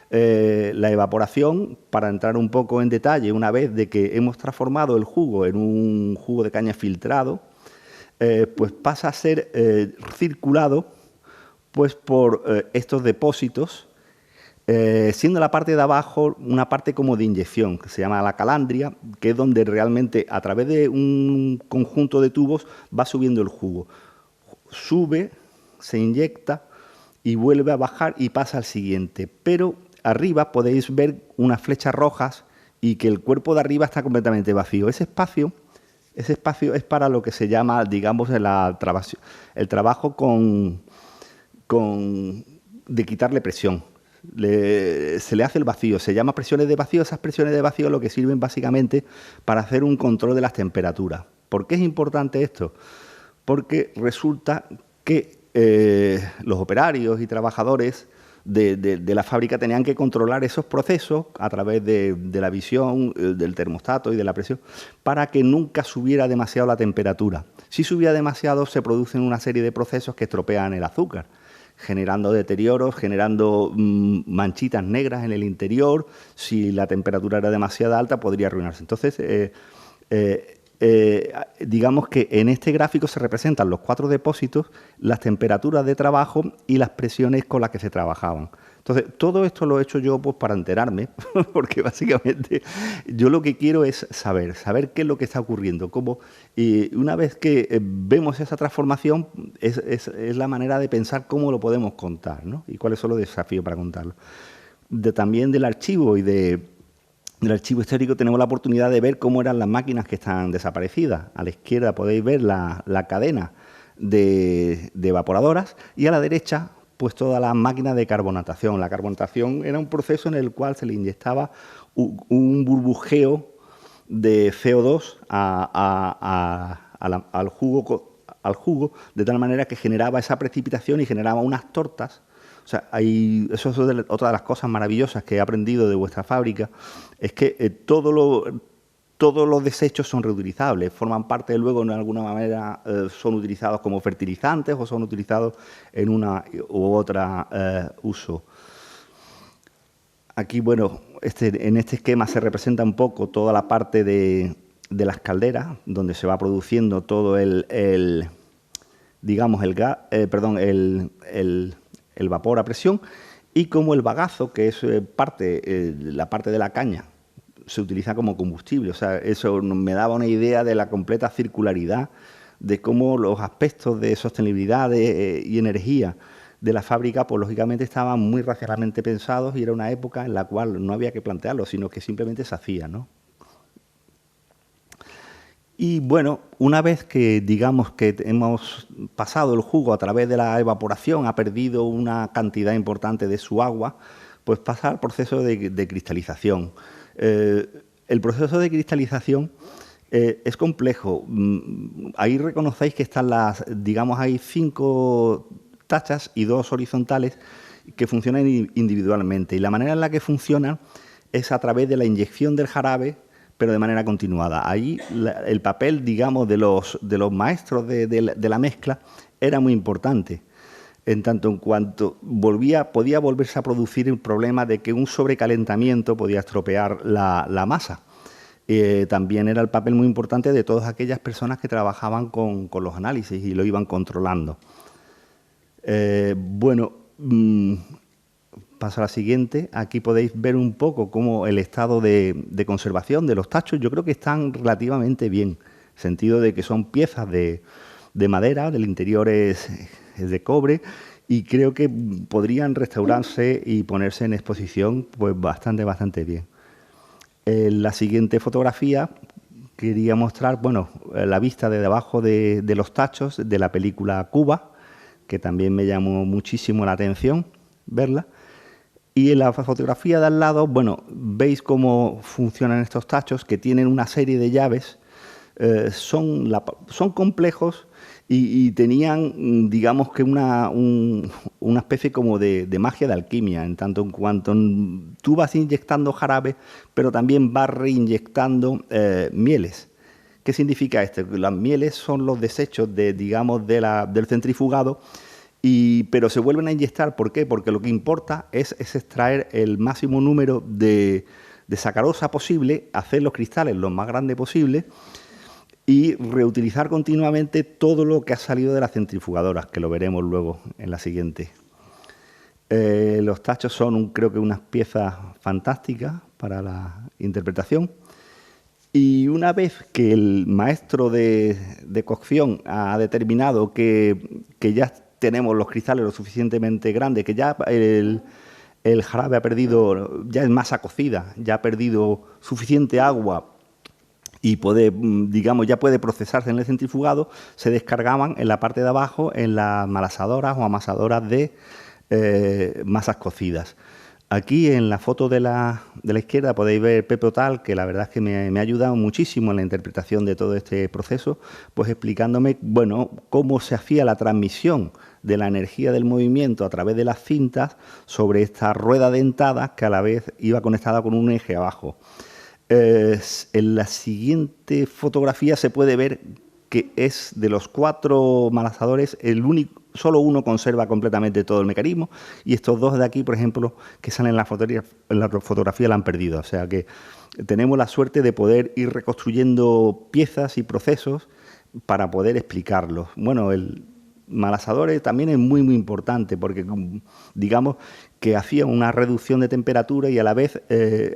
La evaporación, para entrar un poco en detalle, una vez de que hemos transformado el jugo en un jugo de caña filtrado, pues pasa a ser circulado pues, por estos depósitos, siendo la parte de abajo una parte como de inyección, que se llama la calandria, que es donde realmente a través de un conjunto de tubos va subiendo el jugo. Sube, se inyecta y vuelve a bajar y pasa al siguiente. Pero arriba podéis ver unas flechas rojas y que el cuerpo de arriba está completamente vacío. Ese espacio es para lo que se llama, digamos, el trabajo de quitarle presión. Se le hace el vacío, se llama presiones de vacío. Esas presiones de vacío lo que sirven básicamente para hacer un control de las temperaturas. ¿Por qué es importante esto? Porque resulta que los operarios y trabajadores de la fábrica tenían que controlar esos procesos a través de la visión, del termostato y de la presión, para que nunca subiera demasiado la temperatura. Si subía demasiado, se producen una serie de procesos que estropean el azúcar, generando deterioros, generando manchitas negras en el interior. Si la temperatura era demasiado alta, podría arruinarse. Entonces, digamos que en este gráfico se representan los 4 depósitos, las temperaturas de trabajo y las presiones con las que se trabajaban. Entonces, todo esto lo he hecho yo pues para enterarme, porque básicamente yo lo que quiero es saber qué es lo que está ocurriendo. Y una vez que vemos esa transformación, es la manera de pensar cómo lo podemos contar, ¿no? Y cuáles son los desafíos para contarlo. También del archivo y del archivo histórico tenemos la oportunidad de ver cómo eran las máquinas que están desaparecidas. A la izquierda podéis ver la cadena de evaporadoras y a la derecha pues todas las máquinas de carbonatación. La carbonatación era un proceso en el cual se le inyectaba un burbujeo de CO2 al jugo, de tal manera que generaba esa precipitación y generaba unas tortas. O sea, eso es otra de las cosas maravillosas que he aprendido de vuestra fábrica, es que todos los desechos son reutilizables, forman parte luego, de alguna manera, son utilizados como fertilizantes o son utilizados en una u otra uso. Aquí, bueno, en este esquema se representa un poco toda la parte de las calderas, donde se va produciendo todo el vapor a presión, y como el bagazo, que es la parte de la caña, se utiliza como combustible. O sea, eso me daba una idea de la completa circularidad, de cómo los aspectos de sostenibilidad y energía de la fábrica, pues lógicamente estaban muy racionalmente pensados y era una época en la cual no había que plantearlo, sino que simplemente se hacía, ¿no? Y bueno, una vez que digamos que hemos pasado el jugo a través de la evaporación, ha perdido una cantidad importante de su agua, pues pasa al proceso de cristalización. El proceso de cristalización es complejo. Ahí reconocéis que están hay 5 tachas y 2 horizontales que funcionan individualmente. Y la manera en la que funcionan es a través de la inyección del jarabe, pero de manera continuada. Ahí el papel, digamos, de los maestros de la mezcla era muy importante, en tanto en cuanto podía volverse a producir el problema de que un sobrecalentamiento podía estropear la masa. También era el papel muy importante de todas aquellas personas que trabajaban con los análisis y lo iban controlando. Paso a la siguiente. Aquí podéis ver un poco cómo el estado de conservación de los tachos. Yo creo que están relativamente bien, en el sentido de que son piezas de madera, del interior es de cobre, y creo que podrían restaurarse y ponerse en exposición pues bastante bien. En la siguiente fotografía quería mostrar la vista de debajo de los tachos de la película Cuba, que también me llamó muchísimo la atención verla. Y en la fotografía de al lado, veis cómo funcionan estos tachos, que tienen una serie de llaves. Son complejos y tenían, digamos que una especie como de magia de alquimia, en tanto en cuanto tú vas inyectando jarabe, pero también vas reinyectando mieles. ¿Qué significa esto? Las mieles son los desechos del centrifugado, pero se vuelven a inyectar. ¿Por qué? Porque lo que importa es extraer el máximo número de sacarosa posible, hacer los cristales lo más grandes posible y reutilizar continuamente todo lo que ha salido de las centrifugadoras, que lo veremos luego en la siguiente. Los tachos son, creo que, unas piezas fantásticas para la interpretación. Y una vez que el maestro de cocción ha determinado que ya tenemos los cristales lo suficientemente grandes, que ya el jarabe ha perdido, ya es masa cocida, ya ha perdido suficiente agua y ya puede procesarse en el centrifugado, se descargaban en la parte de abajo en las malasadoras o amasadoras de masas cocidas. Aquí en la foto de la izquierda podéis ver Pepe Otal, que la verdad es que me ha ayudado muchísimo en la interpretación de todo este proceso, pues explicándome cómo se hacía la transmisión de la energía del movimiento a través de las cintas sobre esta rueda dentada que a la vez iba conectada con un eje abajo. En la siguiente fotografía se puede ver que es de los 4 malasadores el único, solo uno conserva completamente todo el mecanismo y estos dos de aquí, por ejemplo, que salen en la fotografía la han perdido. O sea que tenemos la suerte de poder ir reconstruyendo piezas y procesos para poder explicarlos. Bueno, el malasador también es muy, muy importante porque, digamos, que hacía una reducción de temperatura y a la vez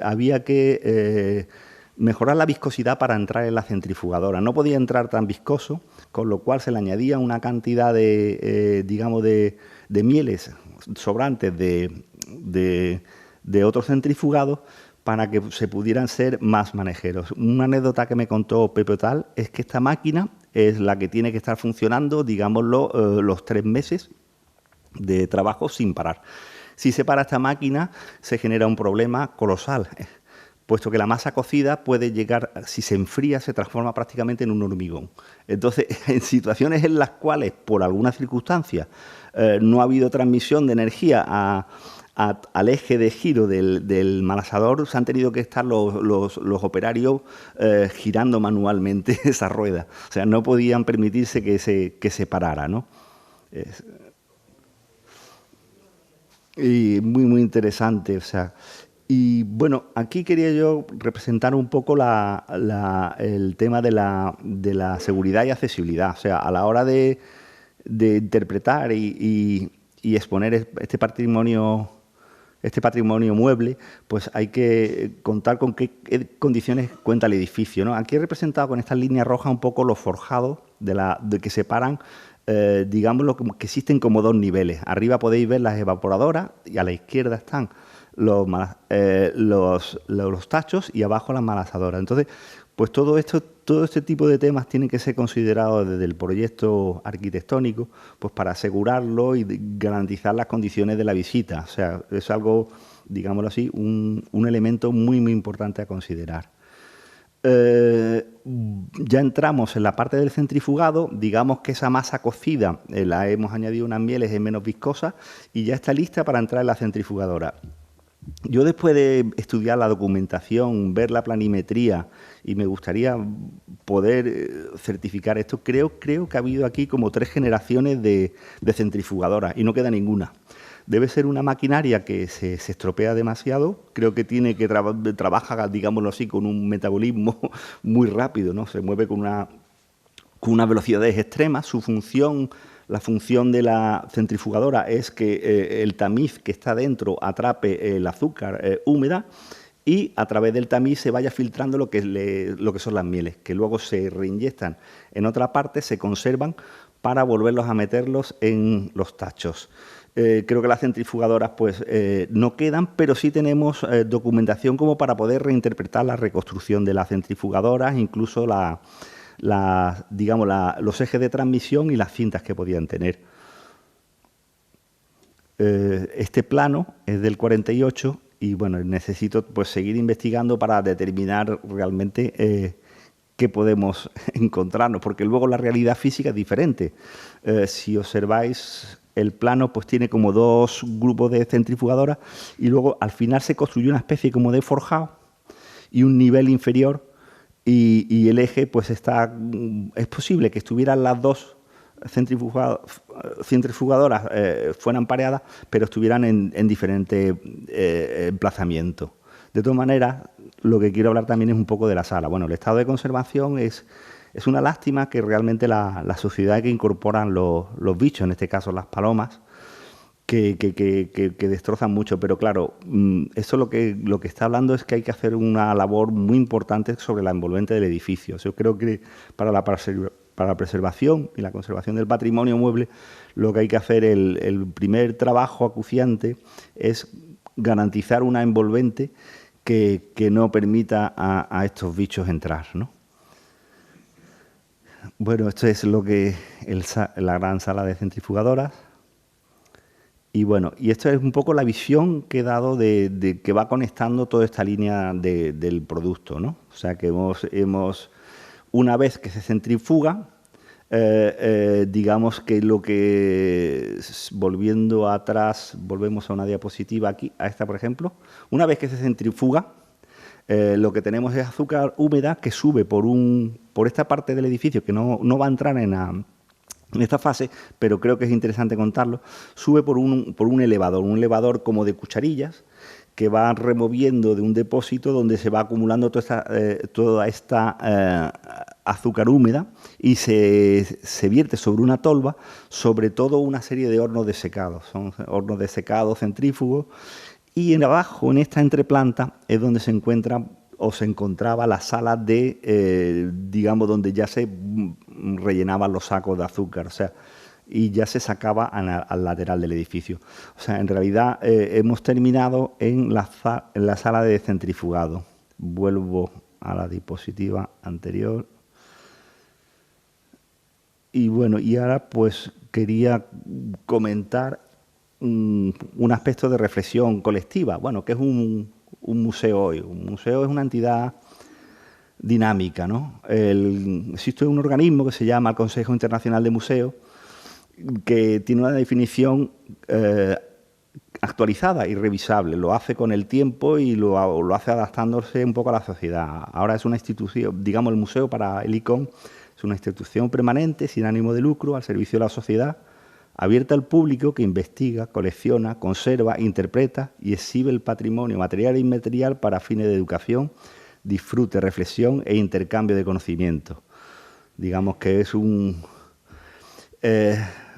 había que mejorar la viscosidad para entrar en la centrifugadora. No podía entrar tan viscoso, con lo cual se le añadía una cantidad de, digamos, de mieles sobrantes de otros centrifugados para que se pudieran ser más manejeros. Una anécdota que me contó Pepe Otal es que esta máquina es la que tiene que estar funcionando, digámoslo, los 3 meses de trabajo sin parar. Si se para esta máquina, se genera un problema colosal, puesto que la masa cocida puede llegar, si se enfría, se transforma prácticamente en un hormigón. Entonces, en situaciones en las cuales, por alguna circunstancia, no ha habido transmisión de energía al eje de giro del malasador, se han tenido que estar los operarios girando manualmente esa rueda. O sea, no podían permitirse que se parara, ¿no? Y muy, muy interesante, o sea. Y bueno, aquí quería yo representar un poco el tema de la seguridad y accesibilidad. O sea, a la hora de interpretar y exponer este patrimonio mueble, pues hay que contar con qué condiciones cuenta el edificio, ¿no? Aquí he representado con estas líneas rojas un poco los forjados de que separan, digámoslo, que existen como 2 niveles. Arriba podéis ver las evaporadoras y a la izquierda están los tachos y abajo las malasadoras. Entonces, pues todo este tipo de temas tienen que ser considerados desde el proyecto arquitectónico, pues para asegurarlo y garantizar las condiciones de la visita. O sea, es algo, digámoslo así, un elemento muy, muy importante a considerar. Ya entramos en la parte del centrifugado. Digamos que esa masa cocida la hemos añadido unas mieles, es menos viscosa y ya está lista para entrar en la centrifugadora. Yo, después de estudiar la documentación, ver la planimetría, y me gustaría poder certificar esto, creo que ha habido aquí como 3 generaciones de centrifugadoras y no queda ninguna. Debe ser una maquinaria que se estropea demasiado. Creo que trabaja, digámoslo así, con un metabolismo muy rápido, ¿no? Se mueve con una velocidades extremas. La función de la centrifugadora es que el tamiz que está dentro atrape el azúcar húmeda y a través del tamiz se vaya filtrando lo que son las mieles, que luego se reinyectan en otra parte, se conservan para volverlos a meterlos en los tachos. Creo que las centrifugadoras pues no quedan, pero sí tenemos documentación como para poder reinterpretar la reconstrucción de las centrifugadoras, incluso los ejes de transmisión y las cintas que podían tener. Este plano es del 48 y bueno, necesito pues seguir investigando para determinar realmente qué podemos encontrarnos, porque luego la realidad física es diferente. Si observáis el plano, pues tiene como 2 grupos de centrifugadoras y luego al final se construyó una especie como de forjado y un nivel inferior. Y el eje, pues es posible que estuvieran las 2 centrifugadoras fueran pareadas, pero estuvieran en diferentes emplazamientos. De todas maneras, lo que quiero hablar también es un poco de la sala. Bueno, el estado de conservación es una lástima que realmente la sociedad que incorporan los bichos, en este caso las palomas, que destrozan mucho, pero claro, eso lo que está hablando es que hay que hacer una labor muy importante sobre la envolvente del edificio. Yo creo que para la preservación y la conservación del patrimonio mueble, lo que hay que hacer, el primer trabajo acuciante es garantizar una envolvente que no permita a estos bichos entrar, ¿no? Bueno, esto es la gran sala de centrifugadoras. Y bueno, y esto es un poco la visión que he dado de que va conectando toda esta línea del producto, ¿no? O sea, que una vez que se centrifuga, digamos que volviendo atrás, volvemos a una diapositiva aquí, a esta por ejemplo, una vez que se centrifuga, lo que tenemos es azúcar húmeda que sube por esta parte del edificio que no va a entrar en en esta fase, pero creo que es interesante contarlo, sube por un elevador como de cucharillas, que va removiendo de un depósito donde se va acumulando toda esta azúcar húmeda y se vierte sobre una tolva, sobre todo una serie de hornos de secado. Son hornos de secado centrífugos, y abajo, en esta entreplanta, es donde se encuentra o se encontraba la sala de, digamos, donde ya se rellenaban los sacos de azúcar, o sea, y ya se sacaba al lateral del edificio. O sea, en realidad hemos terminado en la sala de centrifugado. Vuelvo a la diapositiva anterior. Y bueno, y ahora pues quería comentar un aspecto de reflexión colectiva. Bueno, ¿qué es un museo hoy? Un museo es una entidad dinámica, ¿no? Existe un organismo que se llama el Consejo Internacional de Museos, que tiene una definición actualizada y revisable. Lo hace con el tiempo y lo hace adaptándose un poco a la sociedad. Ahora es una institución, digamos, el museo para el ICOM es una institución permanente, sin ánimo de lucro, al servicio de la sociedad, abierta al público, que investiga, colecciona, conserva, interpreta y exhibe el patrimonio material e inmaterial para fines de educación, disfrute, reflexión e intercambio de conocimiento. Digamos que es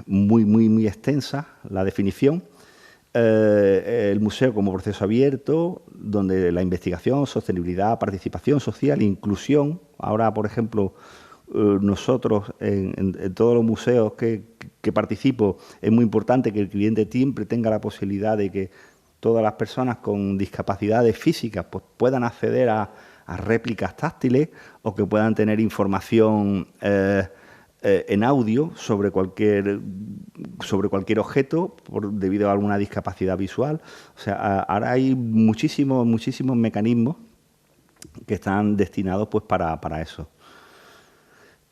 muy extensa la definición. El museo como proceso abierto, donde la investigación, sostenibilidad, participación social, inclusión. Ahora, por ejemplo, nosotros en todos los museos que participo, es muy importante que el cliente siempre tenga la posibilidad de que todas las personas con discapacidades físicas pues, puedan acceder a réplicas táctiles, o que puedan tener información en audio sobre cualquier objeto debido a alguna discapacidad visual. O sea, ahora hay muchísimos mecanismos que están destinados pues para eso.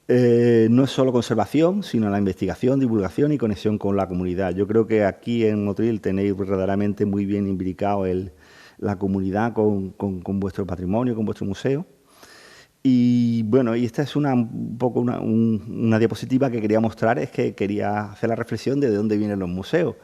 No es solo conservación, sino la investigación, divulgación y conexión con la comunidad. Yo creo que aquí en Motril tenéis verdaderamente muy bien imbricado la comunidad con vuestro patrimonio, con vuestro museo. Y bueno, y esta es un poco una diapositiva que quería mostrar, es que quería hacer la reflexión de dónde vienen los museos.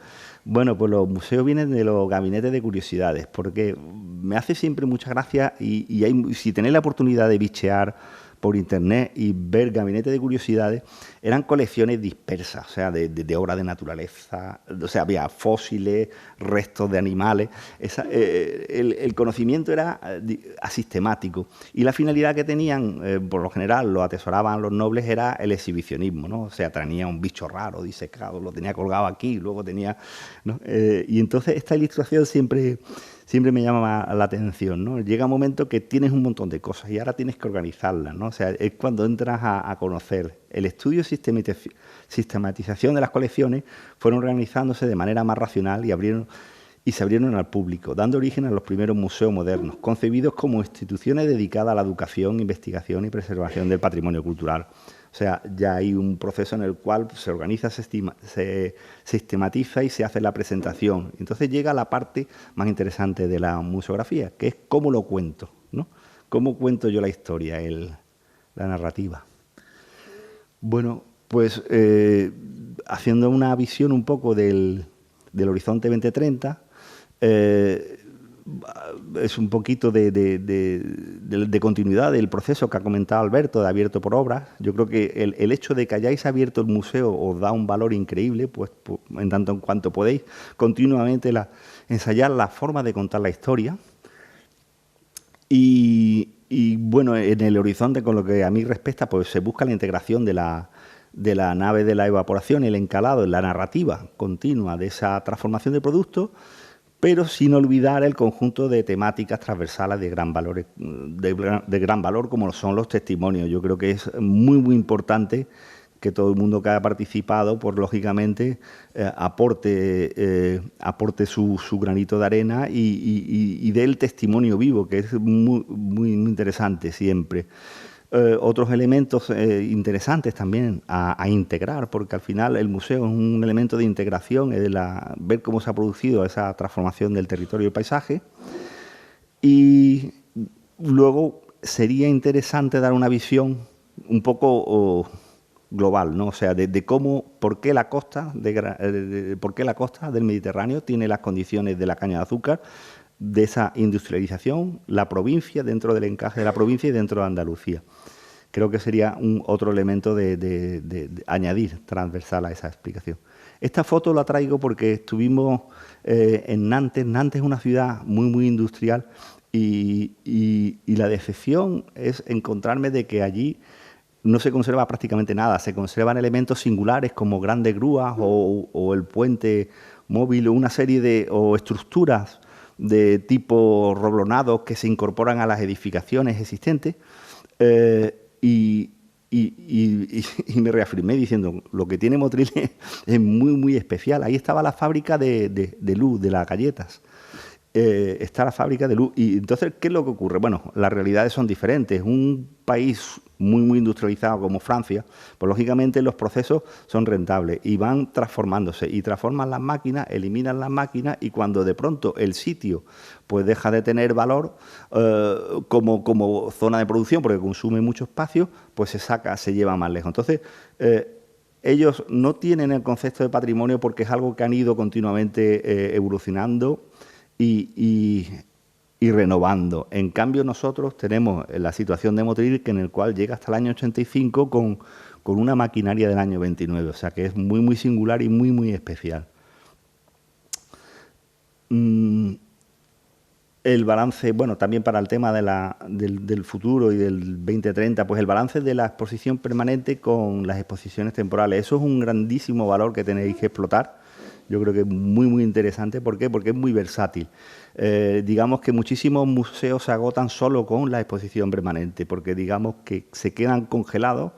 Bueno, pues los museos vienen de los gabinetes de curiosidades, porque me hace siempre mucha gracia y si tenéis la oportunidad de bichear por internet y ver gabinetes de curiosidades, eran colecciones dispersas, o sea, de obras de naturaleza, o sea, había fósiles, restos de animales. El conocimiento era asistemático, y la finalidad que tenían, por lo general, lo atesoraban los nobles, era el exhibicionismo, ¿no? O sea, tenía un bicho raro, disecado, lo tenía colgado aquí, luego tenía, ¿no? Y entonces esta ilustración siempre me llama la atención, ¿no? Llega un momento que tienes un montón de cosas y ahora tienes que organizarlas, ¿no? O sea, es cuando entras a conocer. El estudio y sistematización de las colecciones fueron organizándose de manera más racional y se abrieron al público, dando origen a los primeros museos modernos, concebidos como instituciones dedicadas a la educación, investigación y preservación del patrimonio cultural. O sea, ya hay un proceso en el cual se organiza, se sistematiza y se hace la presentación. Entonces llega la parte más interesante de la museografía, que es cómo lo cuento, ¿no? Cómo cuento yo la historia, la narrativa. Bueno, pues haciendo una visión un poco del Horizonte 2030, es un poquito de continuidad del proceso que ha comentado Alberto, de abierto por obras. Yo creo que el hecho de que hayáis abierto el museo os da un valor increíble, pues en tanto en cuanto podéis continuamente ensayar la forma de contar la historia. Y bueno, en el Horizonte, con lo que a mí respecta, pues se busca la integración de la nave de la evaporación y el encalado en la narrativa continua de esa transformación de producto, pero sin olvidar el conjunto de temáticas transversales de gran valor, como son los testimonios. Yo creo que es muy importante que todo el mundo que haya participado, pues lógicamente aporte su granito de arena y dé el testimonio vivo, que es muy interesante siempre. Otros elementos interesantes también a integrar, porque al final el museo es un elemento de integración, es ver cómo se ha producido esa transformación del territorio y el paisaje. Y luego sería interesante dar una visión un poco global, ¿no? O sea, de cómo, por qué la costa del Mediterráneo tiene las condiciones de la caña de azúcar, de esa industrialización, la provincia, dentro del encaje de la provincia y dentro de Andalucía. Creo que sería otro elemento de añadir transversal a esa explicación. Esta foto la traigo porque estuvimos en Nantes. Nantes es una ciudad muy industrial y la decepción es encontrarme de que allí no se conserva prácticamente nada. Se conservan elementos singulares como grandes grúas o el puente móvil o una serie o estructuras de tipo roblonados que se incorporan a las edificaciones existentes. Y me reafirmé diciendo, lo que tiene Motril es muy especial. Ahí estaba la fábrica de luz, de las galletas. Está la fábrica de luz. Y entonces, ¿qué es lo que ocurre? Bueno, las realidades son diferentes. Un país muy industrializado como Francia, pues lógicamente los procesos son rentables y van transformándose y transforman las máquinas, eliminan las máquinas y cuando de pronto el sitio pues deja de tener valor como zona de producción porque consume mucho espacio, pues se lleva más lejos. Entonces, ellos no tienen el concepto de patrimonio porque es algo que han ido continuamente evolucionando y renovando. En cambio, nosotros tenemos la situación de Motril, que en el cual llega hasta el año 85 con una maquinaria del año 29, o sea que es muy singular y muy especial. El balance, bueno, también para el tema del futuro y del 2030, pues el balance de la exposición permanente con las exposiciones temporales, eso es un grandísimo valor que tenéis que explotar. Yo creo que es muy interesante. ¿Por qué? Porque es muy versátil. Digamos que muchísimos museos se agotan solo con la exposición permanente, porque digamos que se quedan congelados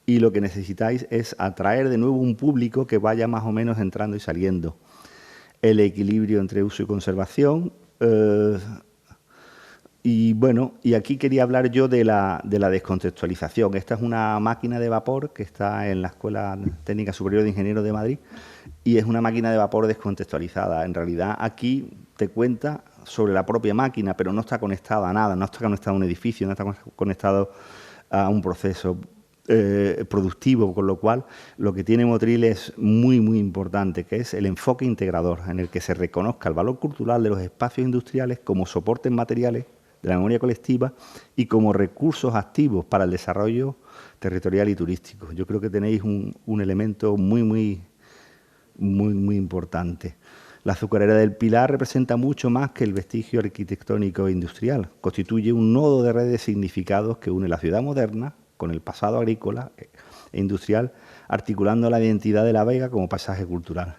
y lo que necesitáis es atraer de nuevo un público que vaya más o menos entrando y saliendo. El equilibrio entre uso y conservación. Y bueno, y aquí quería hablar yo de la descontextualización. Esta es una máquina de vapor que está en la Escuela Técnica Superior de Ingenieros de Madrid y es una máquina de vapor descontextualizada. En realidad aquí te cuenta sobre la propia máquina, pero no está conectada a nada, no está conectada a un edificio, no está conectado a un proceso productivo, con lo cual lo que tiene Motril es muy importante, que es el enfoque integrador, en el que se reconozca el valor cultural de los espacios industriales como soportes materiales de la memoria colectiva y como recursos activos para el desarrollo territorial y turístico. Yo creo que tenéis un elemento muy importante. La azucarera del Pilar representa mucho más que el vestigio arquitectónico e industrial. Constituye un nodo de red de significados que une la ciudad moderna con el pasado agrícola e industrial, articulando la identidad de La Vega como paisaje cultural.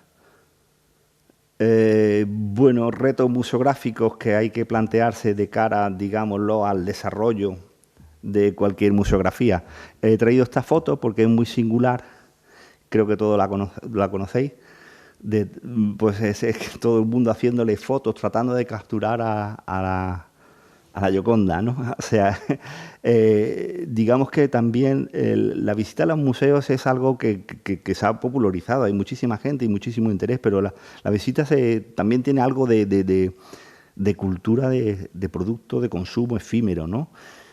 Bueno, retos museográficos que hay que plantearse de cara, digámoslo, al desarrollo de cualquier museografía. He traído esta foto porque es muy singular, creo que todos la conocéis, pues es todo el mundo haciéndole fotos, tratando de capturar a la Gioconda, ¿no? O sea, digamos que también la visita a los museos es algo que se ha popularizado, hay muchísima gente y muchísimo interés, pero la visita también tiene algo de cultura de producto, de consumo efímero, ¿no?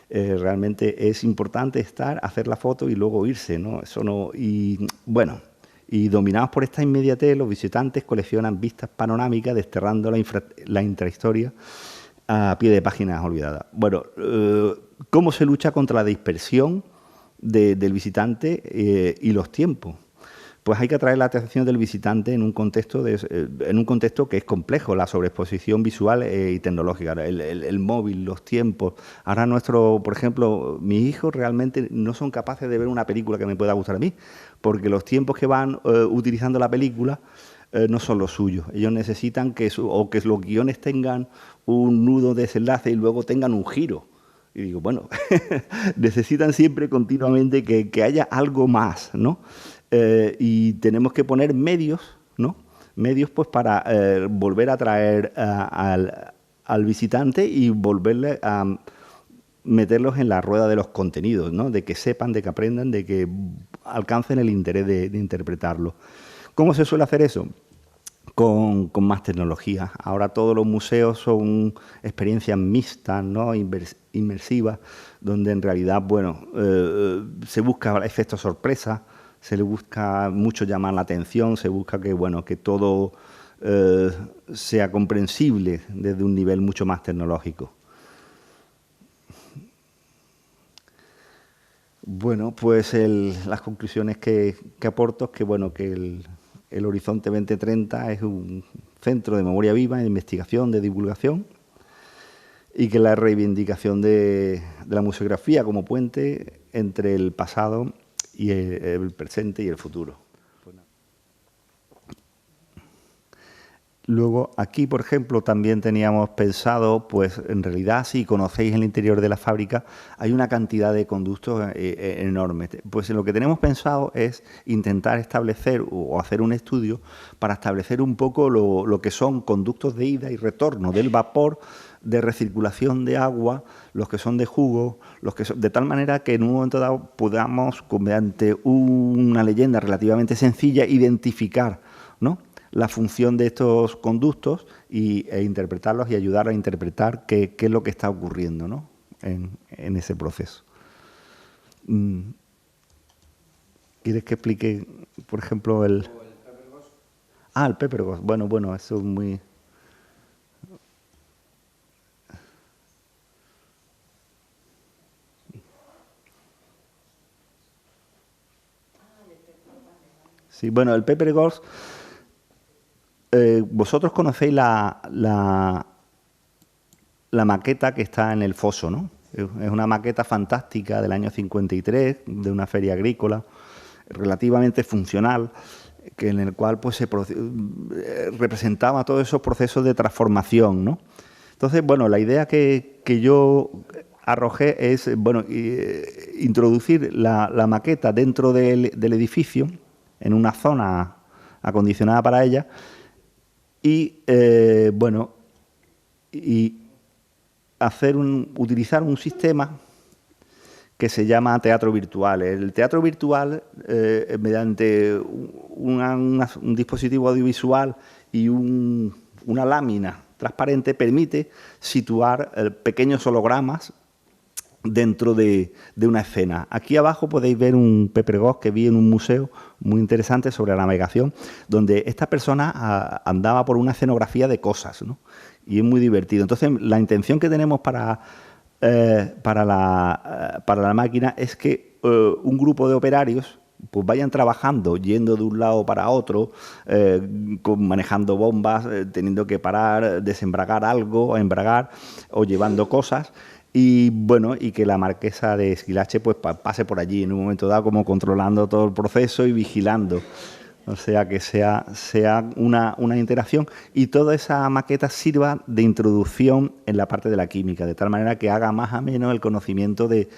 Realmente es importante hacer la foto y luego irse, ¿no? Eso no, y bueno, y dominados por esta inmediatez, los visitantes coleccionan vistas panorámicas desterrando la intrahistoria a pie de páginas olvidadas. Bueno, ¿cómo se lucha contra la dispersión del visitante y los tiempos? Pues hay que atraer la atención del visitante en un contexto que es complejo, la sobreexposición visual y tecnológica, el móvil, los tiempos. Ahora por ejemplo, mis hijos realmente no son capaces de ver una película que me pueda gustar a mí, porque los tiempos que van utilizando la película no son los suyos. Ellos necesitan que los guiones tengan un nudo de desenlace y luego tengan un giro. Y digo, bueno, necesitan siempre continuamente que haya algo más, ¿no? Y tenemos que poner medios, ¿no? Medios pues para volver a atraer al visitante y volverle a meterlos en la rueda de los contenidos, ¿no? De que sepan, de que aprendan, de que alcancen el interés de interpretarlo. ¿Cómo se suele hacer eso? Con más tecnología. Ahora todos los museos son experiencias mixtas, ¿no? Inmersivas, donde en realidad, bueno, se busca efectos sorpresa, se le busca mucho llamar la atención, se busca que, bueno, que todo sea comprensible desde un nivel mucho más tecnológico. Bueno, pues las conclusiones que aporto es que, bueno, que el Horizonte 2030 es un centro de memoria viva, de investigación, de divulgación, y que la reivindicación de la museografía como puente entre el pasado y el presente y el futuro. Luego, aquí, por ejemplo, también teníamos pensado, pues en realidad, si conocéis el interior de la fábrica, hay una cantidad de conductos enormes. Pues lo que tenemos pensado es intentar establecer o hacer un estudio para establecer un poco lo que son conductos de ida y retorno del vapor, de recirculación de agua, los que son de jugo, los que son, de tal manera que en un momento dado podamos, mediante una leyenda relativamente sencilla, identificar, ¿no?, la función de estos conductos e interpretarlos y ayudar a interpretar qué es lo que está ocurriendo, ¿no?, en ese proceso. ¿Quieres que explique, por ejemplo, el Pepper Ghost? Ah, el Pepper Ghost. Bueno, eso es muy... Sí, bueno, el Pepper Ghost... vosotros conocéis la maqueta que está en el foso, ¿no? Es una maqueta fantástica del año 53, de una feria agrícola, relativamente funcional, en el cual pues se representaba todos esos procesos de transformación, ¿no? Entonces, bueno, la idea que yo arrojé es, bueno, introducir la maqueta dentro del edificio, en una zona acondicionada para ella, y, bueno, y utilizar un sistema que se llama teatro virtual. El teatro virtual, mediante un dispositivo audiovisual y una lámina transparente, permite situar pequeños hologramas dentro de una escena. Aquí abajo podéis ver un Pepper Ghost que vi en un museo muy interesante sobre la navegación, donde esta persona andaba por una escenografía de cosas, ¿no? Y es muy divertido. Entonces, la intención que tenemos para la máquina es que un grupo de operarios pues vayan trabajando, yendo de un lado para otro, manejando bombas, teniendo que parar, desembragar algo, embragar o llevando cosas. Y bueno, y que la marquesa de Esquilache pues pase por allí en un momento dado, como controlando todo el proceso y vigilando. O sea, que sea una interacción y toda esa maqueta sirva de introducción en la parte de la química, de tal manera que haga más ameno el conocimiento de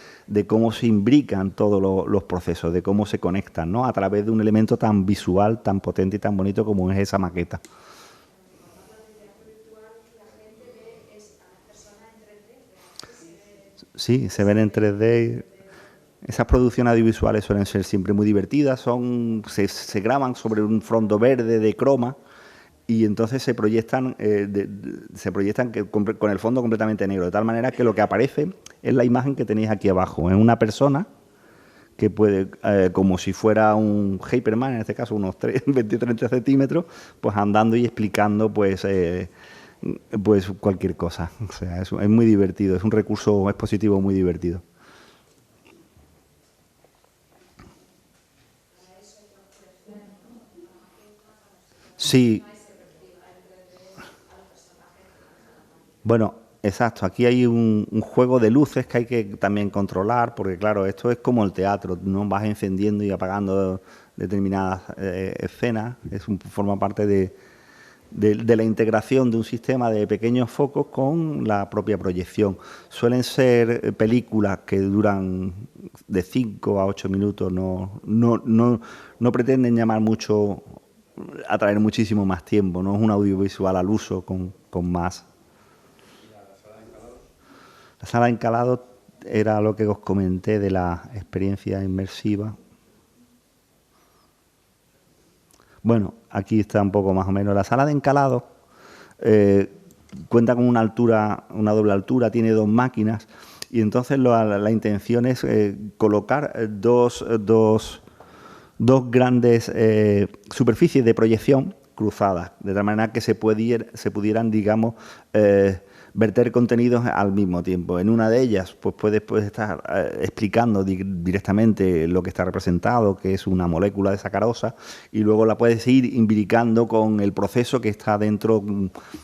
cómo se imbrican todos los procesos, de cómo se conectan, ¿no?, a través de un elemento tan visual, tan potente y tan bonito como es esa maqueta. Sí, se ven en 3D. Esas producciones audiovisuales suelen ser siempre muy divertidas, se graban sobre un fondo verde de croma y entonces se proyectan con el fondo completamente negro, de tal manera que lo que aparece es la imagen que tenéis aquí abajo. Es una persona que puede, como si fuera un Hyperman, en este caso unos 20-30 centímetros, pues andando y explicando pues cualquier cosa. O sea, es muy divertido, es un recurso expositivo muy divertido. Sí. Bueno, exacto. Aquí hay un juego de luces que hay que también controlar, porque claro, esto es como el teatro, no vas encendiendo y apagando determinadas escenas, forma parte de la integración de un sistema de pequeños focos con la propia proyección. Suelen ser películas que duran de 5 a 8 minutos, no pretenden llamar mucho, atraer muchísimo más tiempo, no es un audiovisual al uso con más. La sala de encalado era lo que os comenté de la experiencia inmersiva. Bueno, aquí está un poco más o menos. La sala de encalado cuenta con una doble altura, tiene 2 máquinas y entonces la intención es colocar dos dos grandes superficies de proyección cruzadas, de tal manera que se pudieran, digamos, verter contenidos al mismo tiempo. En una de ellas, pues puedes estar explicando directamente lo que está representado, que es una molécula de sacarosa, y luego la puedes ir imbricando con el proceso que está dentro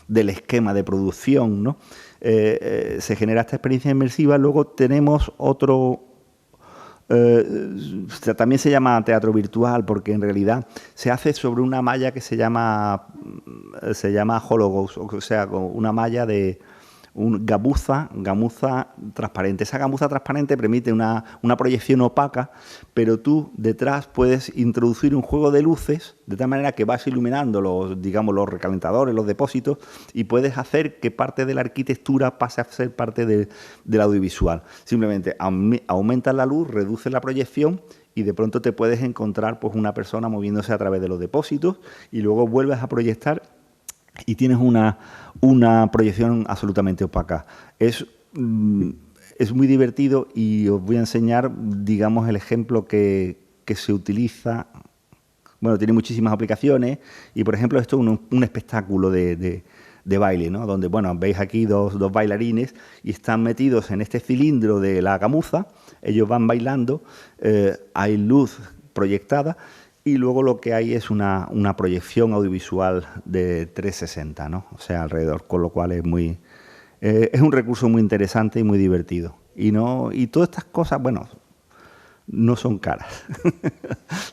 del esquema de producción, ¿no? Se genera esta experiencia inmersiva. Luego tenemos otro... también se llama teatro virtual porque en realidad se hace sobre una malla que se llama hologhost, o sea, una malla de gamuza transparente. Esa gamuza transparente permite una proyección opaca, pero tú detrás puedes introducir un juego de luces de tal manera que vas iluminando los recalentadores, los depósitos, y puedes hacer que parte de la arquitectura pase a ser parte del audiovisual. Simplemente aumentas la luz, reduces la proyección y de pronto te puedes encontrar pues una persona moviéndose a través de los depósitos y luego vuelves a proyectar y tienes una proyección absolutamente opaca. Es muy divertido y os voy a enseñar, digamos, el ejemplo que se utiliza. Bueno, tiene muchísimas aplicaciones y, por ejemplo, esto es un espectáculo de baile, ¿no? Donde, bueno, veis aquí dos bailarines y están metidos en este cilindro de la gamuza, ellos van bailando, hay luz proyectada, y luego lo que hay es una proyección audiovisual de 360, ¿no? O sea, alrededor, con lo cual es un recurso muy interesante y muy divertido. Y todas estas cosas, bueno, no son caras.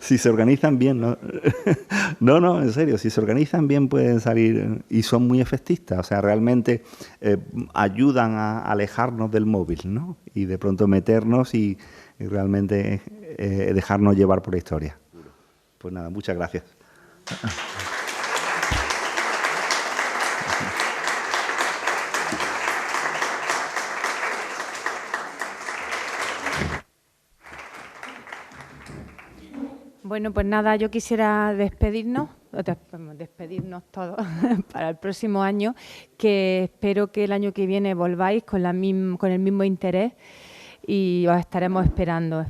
Si se organizan bien, ¿no? No, en serio, si se organizan bien pueden salir y son muy efectistas. O sea, realmente ayudan a alejarnos del móvil, ¿no? Y de pronto meternos y realmente dejarnos llevar por la historia. Pues nada, muchas gracias. Bueno, pues nada, yo quisiera despedirnos todos para el próximo año, que espero que el año que viene volváis con el mismo interés y os estaremos esperando.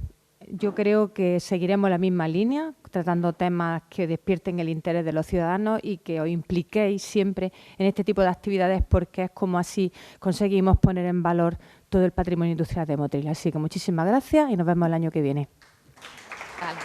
Yo creo que seguiremos la misma línea, tratando temas que despierten el interés de los ciudadanos y que os impliquéis siempre en este tipo de actividades porque es como así conseguimos poner en valor todo el patrimonio industrial de Motril. Así que muchísimas gracias y nos vemos el año que viene. Vale.